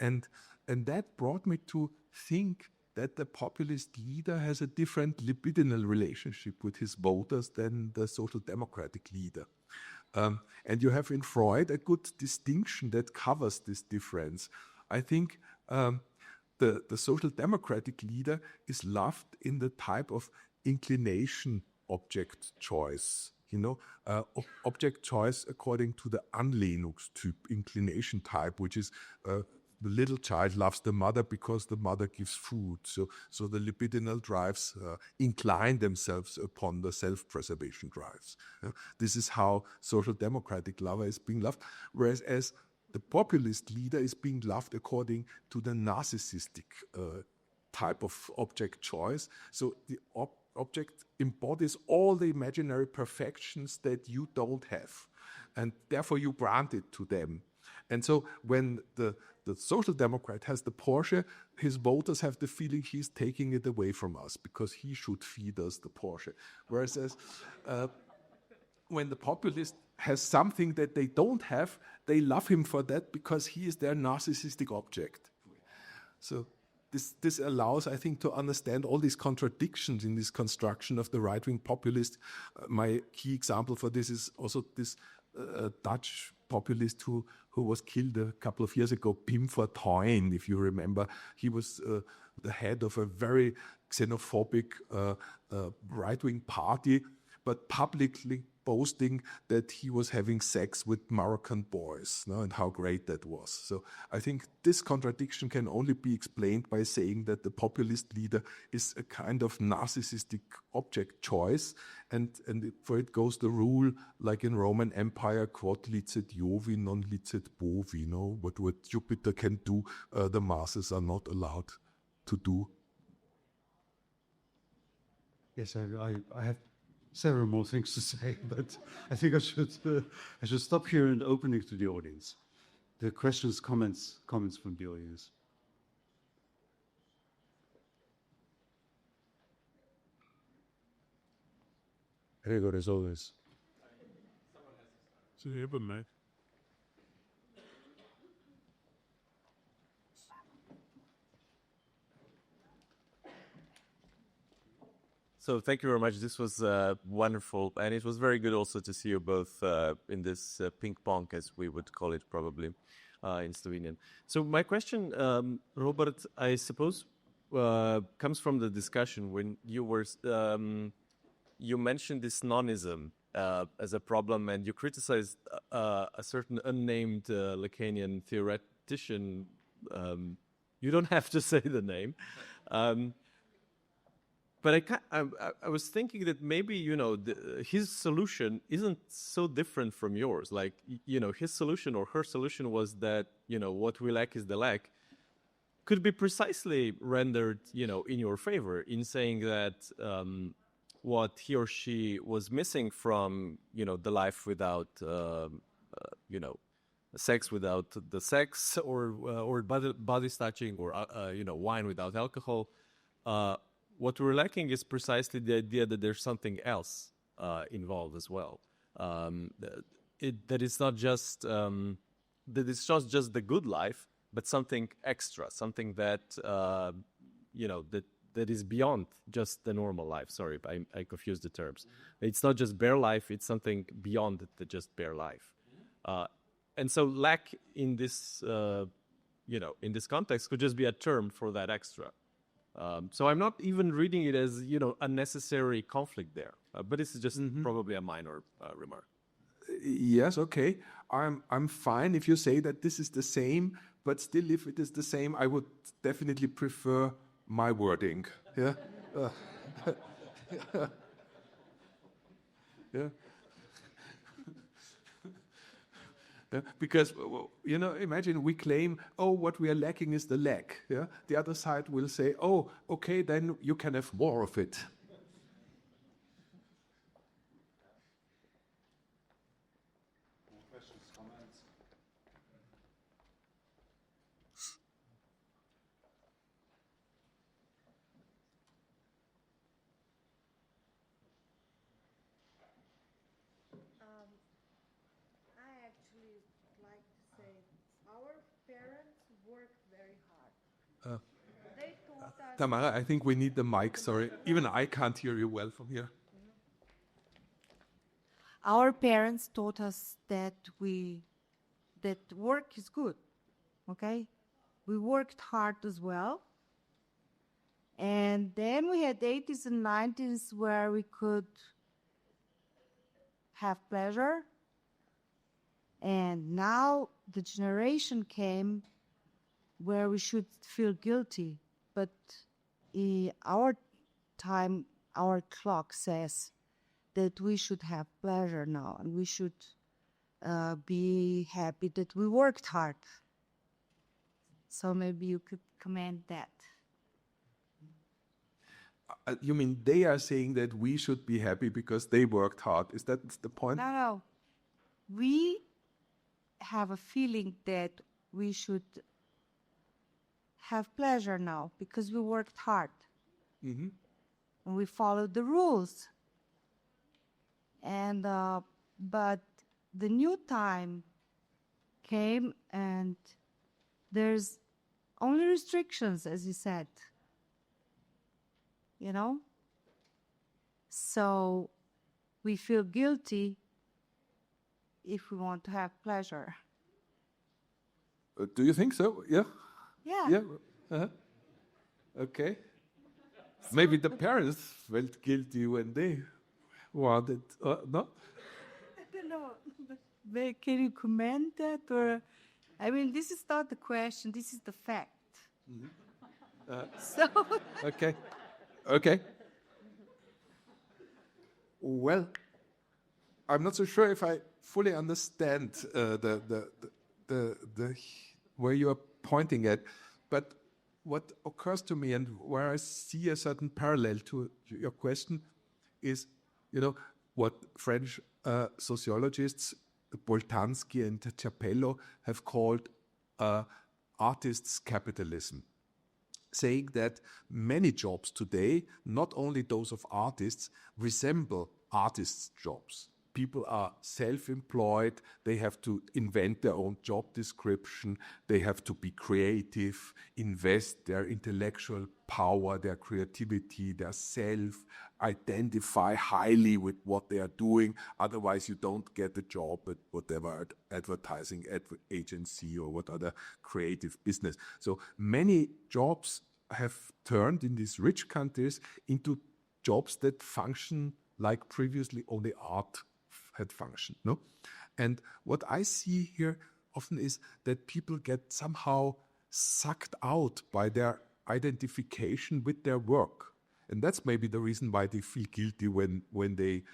And that brought me to think that the populist leader has a different libidinal relationship with his voters than the social democratic leader. And you have in Freud a good distinction that covers this difference. I think the social democratic leader is loved in the type of inclination object choice. Object choice according to the Anlehnungstyp, inclination type, which is the little child loves the mother because the mother gives food. So the libidinal drives incline themselves upon the self-preservation drives. This is how social democratic lover is being loved, whereas as the populist leader is being loved according to the narcissistic type of object choice. So the object embodies all the imaginary perfections that you don't have, and therefore you grant it to them. And so when the social democrat has the Porsche, his voters have the feeling he's taking it away from us because he should feed us the Porsche. Whereas when the populist has something that they don't have, they love him for that because he is their narcissistic object. So this allows, I think, to understand all these contradictions in this construction of the right-wing populist. My key example for this is also this Dutch populist who was killed a couple of years ago, Pim Fortuyn, if you remember. He was the head of a very xenophobic right-wing party, but publicly boasting that he was having sex with Moroccan boys, and how great that was. So I think this contradiction can only be explained by saying that the populist leader is a kind of narcissistic object choice, and for it goes the rule, like in Roman Empire, quod licet Jovi, non licet bovi. What Jupiter can do, the masses are not allowed to do. Yes, I have several more things to say, but I think I should stop here and open it to the audience. The questions, comments from the audience. Gregor, as always. Ze hebben mij. So thank you very much. This was wonderful, and it was very good also to see you both in this ping pong, as we would call it probably in Slovenian. So my question, Robert, I suppose comes from the discussion when you were you mentioned this nonism as a problem, and you criticized a certain unnamed Lacanian theoretician. You don't have to say the name. But I was thinking that maybe, his solution isn't so different from yours. Like, his solution or her solution was that, what we lack is the lack, could be precisely rendered, in your favor, in saying that what he or she was missing from, the life without, sex without the sex, or bodies touching, or, wine without alcohol, what we're lacking is precisely the idea that there's something else involved as well. That it's not just that it's not just the good life, but something extra, something that that is beyond just the normal life. Sorry, I confused the terms. It's not just bare life; it's something beyond the just bare life. And so, lack in this in this context could just be a term for that extra. So I'm not even reading it as, a necessary conflict there, but it's just probably a minor remark. Yes, okay. I'm fine if you say that this is the same, but still, if it is the same, I would definitely prefer my wording. Yeah. Yeah. Yeah, because, imagine we claim, what we are lacking is the lack. Yeah? The other side will say, okay, then you can have more of it. More questions, comments? I actually like to say our parents worked very hard. They taught us. Tamara, I think we need the mic, sorry. Even I can't hear you well from here. Our parents taught us that work is good, okay? We worked hard as well, And then we had 80s and 90s where we could have pleasure. And now the generation came where we should feel guilty. But in our time, our clock says that we should have pleasure now, and we should be happy that we worked hard. So maybe you could comment that. You mean they are saying that we should be happy because they worked hard? Is that the point? No. We have a feeling that we should have pleasure now because we worked hard. Mm-hmm. And we followed the rules. And but the new time came, and there's only restrictions, as you said. You know? So we feel guilty if we want to have pleasure. Do you think so? Yeah? Yeah. Yeah? Uh-huh. Okay. Maybe the parents felt guilty when they wanted, no? I don't know. But can you comment that? Or, I mean, this is not the question, this is the fact. So Okay. Okay. Well, I'm not so sure if I fully understand the where you are pointing at, but what occurs to me and where I see a certain parallel to your question is, you know, what French sociologists Boltanski and Ciapello have called artists' capitalism, saying that many jobs today, not only those of artists, resemble artists' jobs. People are self-employed, they have to invent their own job description, they have to be creative, invest their intellectual power, their creativity, their self, identify highly with what they are doing, otherwise you don't get a job at whatever advertising agency or what other creative business. So many jobs have turned in these rich countries into jobs that function like previously only art had functioned, no? And what I see here often is that people get somehow sucked out by their identification with their work. And that's maybe the reason why they feel guilty when they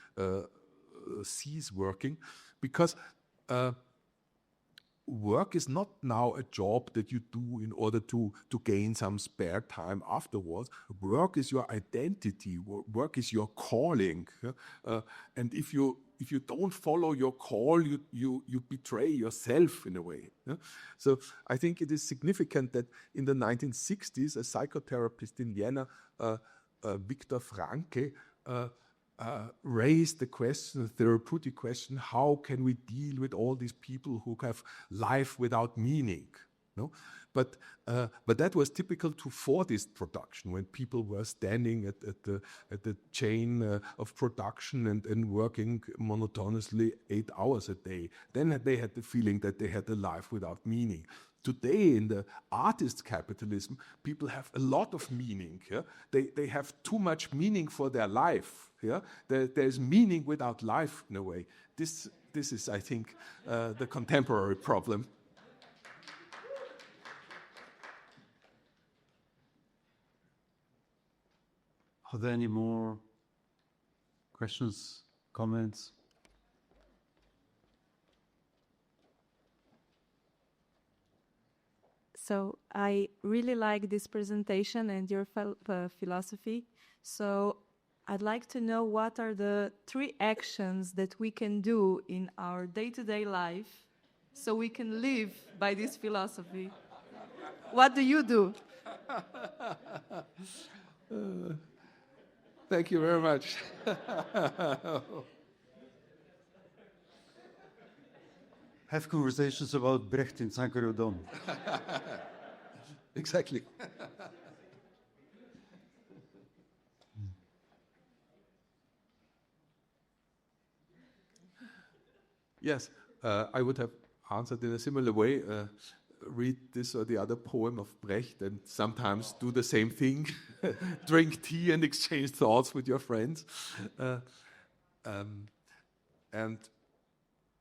cease working, because work is not now a job that you do in order to gain some spare time afterwards. Work is your identity. Work is your calling. And if you don't follow your call, you betray yourself in a way. So I think it is significant that in the 1960s, a psychotherapist in Vienna, Viktor Frankl, raised the question, the therapeutic question, how can we deal with all these people who have life without meaning? No? But that was typical to Fordist production, when people were standing at the chain of production and working monotonously 8 hours a day. Then they had the feeling that they had a life without meaning. Today, in the artist capitalism, people have a lot of meaning. Yeah? They have too much meaning for their life. Yeah? There's meaning without life, in a way. This is, I think, the contemporary problem. Are there any more questions, comments? So I really like this presentation and your philosophy. So I'd like to know, what are the 3 actions that we can do in our day-to-day life so we can live by this philosophy? What do you do? Thank you very much. Have conversations about Brecht in Cankarjev. Exactly. Yes, I would have answered in a similar way. read this or the other poem of Brecht and sometimes do the same thing, drink tea and exchange thoughts with your friends. And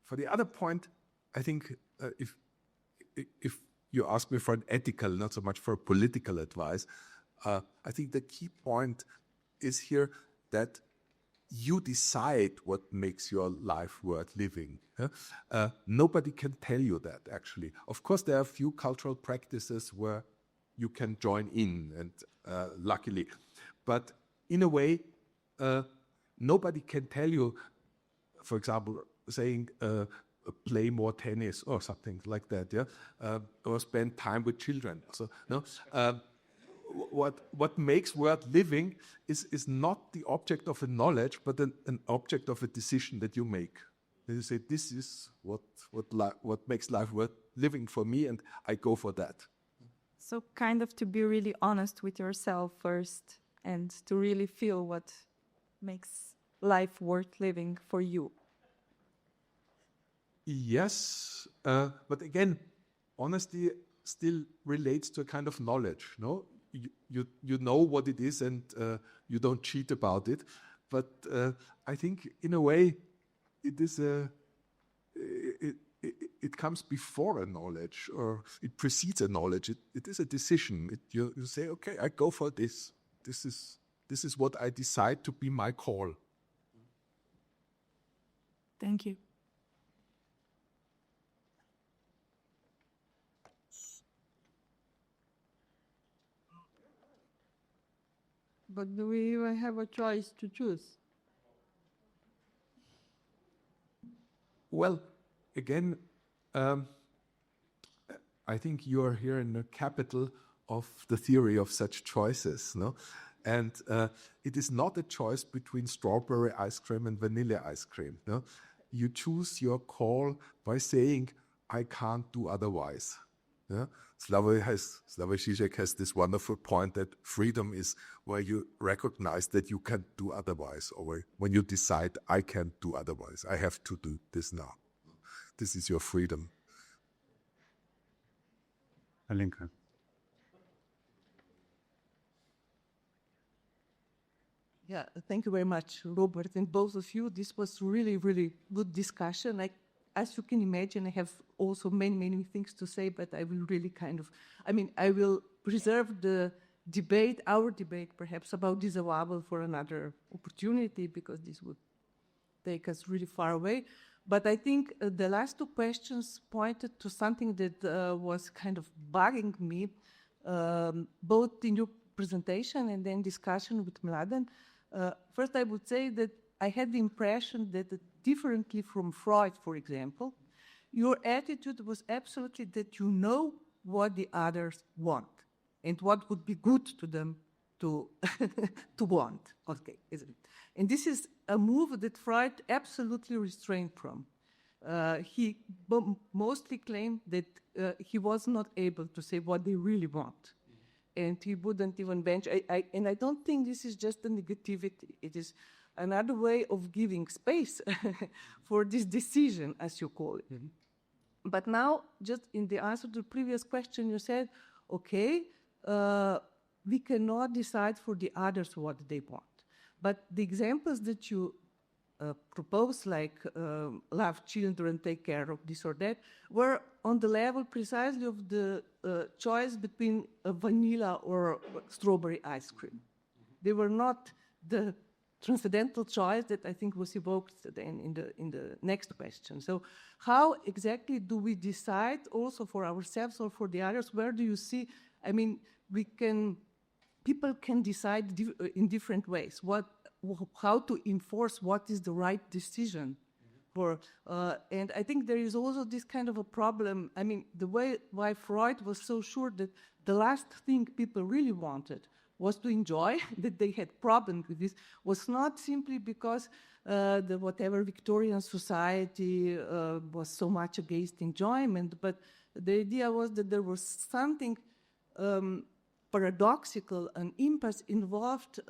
for the other point, I think if you ask me for an ethical, not so much for political advice, I think the key point is here that you decide what makes your life worth living. Nobody can tell you that, actually. Of course, there are a few cultural practices where you can join in, and luckily. But in a way, nobody can tell you, for example, saying play more tennis or something like that, yeah, or spend time with children. So, no. What makes worth living is not the object of a knowledge, but an object of a decision that you make. You say, this is what makes life worth living for me, and I go for that. So kind of to be really honest with yourself first, and to really feel what makes life worth living for you. Yes, but again, honesty still relates to a kind of knowledge, no? You know what it is, and you don't cheat about it. But I think, in a way, it is it comes before a knowledge, or it precedes a knowledge. It is a decision. You say, okay, I go for this. This is what I decide to be my call. Thank you. But do we even have a choice to choose? Well, again, I think you are here in the capital of the theory of such choices, no? And it is not a choice between strawberry ice cream and vanilla ice cream, no? You choose your call by saying, I can't do otherwise. Yeah? 𝒊𝒏𝒔𝒊𝒂𝒓𝒁 Žižek has this wonderful point that freedom is where you recognize that you can't do otherwise, or when you decide, I can't do otherwise, I have to do this now. This is your freedom. Alenka. Yeah, thank you very much, Robert, and both of you. This was really, really good discussion. As you can imagine, I have also many, many things to say, but I will really I will preserve the debate, our debate perhaps, about disavowal for another opportunity, because this would take us really far away. But I think the last two questions pointed to something that was kind of bugging me, both in your presentation and then discussion with Mladen. First, I would say that I had the impression that differently from Freud, for example, your attitude was absolutely that you know what the others want and what would be good to them to want. Okay, isn't it? And this is a move that Freud absolutely restrained from. He mostly claimed that he was not able to say what they really want. And he wouldn't even bench. And I don't think this is just a negativity. It is another way of giving space for this decision, as you call it. Mm-hmm. But now, just in the answer to the previous question, you said, okay, we cannot decide for the others what they want. But the examples that you propose, like love children, take care of this or that, were on the level precisely of the choice between a vanilla or strawberry ice cream. They were not the transcendental choice that I think was evoked then in the next question. So how exactly do we decide also for ourselves or for the others? Where do you see, people can decide in different ways. How to enforce what is the right decision for, and I think there is also this kind of a problem. The way why Freud was so sure that the last thing people really wanted was to enjoy, that they had problems with this, was not simply because the whatever Victorian society was so much against enjoyment, but the idea was that there was something paradoxical, an impasse involved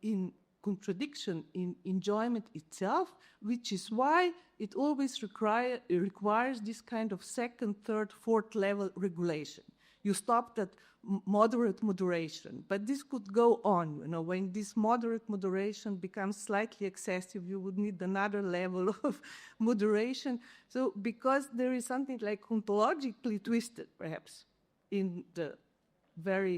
in contradiction in enjoyment itself, which is why it always requires this kind of second, third, fourth level regulation. You stopped at moderate moderation, but this could go on. You know, when this moderate moderation becomes slightly excessive, you would need another level of moderation. So because there is something like ontologically twisted, perhaps, in the very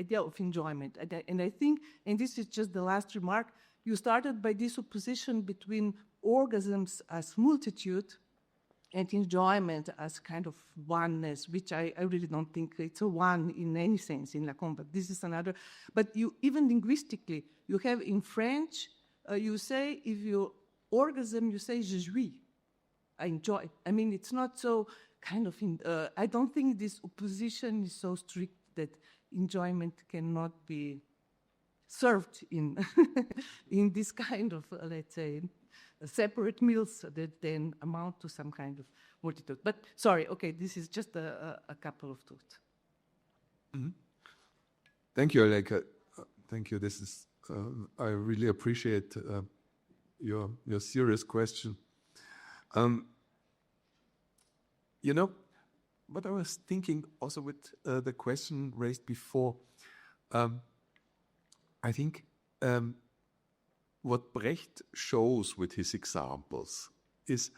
idea of enjoyment. And I think, and this is just the last remark, you started by this opposition between orgasms as multitude and enjoyment as kind of oneness, which I really don't think it's a one in any sense in Lacan, but this is another. But you, even linguistically, you have in French, you say, if you orgasm, you say, je jouis, I enjoy. I mean, it's not so kind of, I don't think this opposition is so strict that enjoyment cannot be served in, in this kind of, let's say, separate meals that then amount to some kind of multitude. But sorry, okay, this is just a couple of thoughts. Mm-hmm. Thank you, Aleka. Thank you. This is, I really appreciate your serious question. You know, what I was thinking also with the question raised before, I think what Brecht shows with his examples is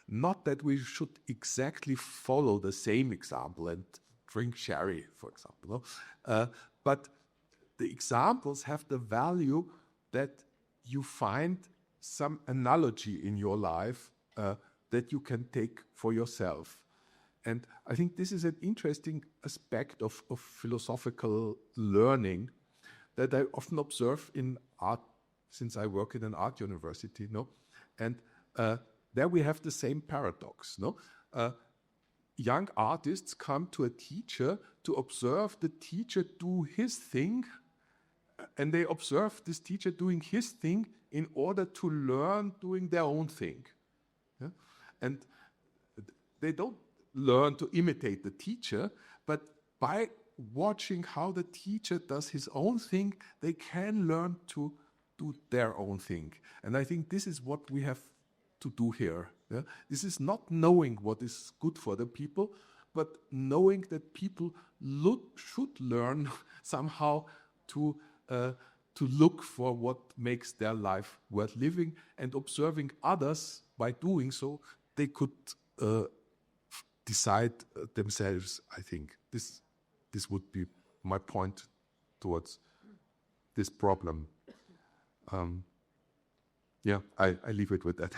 not that we should exactly follow the same example and drink sherry, for example, no? But the examples have the value that you find some analogy in your life that you can take for yourself. And I think this is an interesting aspect of philosophical learning that I often observe in art, since I work in an art university, no? And there we have the same paradox, no? Young artists come to a teacher to observe the teacher do his thing, and they observe this teacher doing his thing in order to learn doing their own thing. Yeah? And they don't learn to imitate the teacher, but by watching how the teacher does his own thing, they can learn to do their own thing. And I think this is what we have to do here. Yeah? This is not knowing what is good for the people, but knowing that people should learn somehow to look for what makes their life worth living, and observing others. By doing so, they could decide themselves. I think this would be my point towards this problem. Yeah, I leave it with that.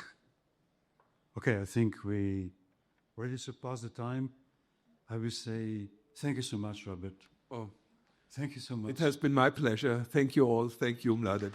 Okay, I think we already surpassed the time. I will say thank you so much, Robert. Oh, thank you so much. It has been my pleasure. Thank you all. Thank you, Mladen.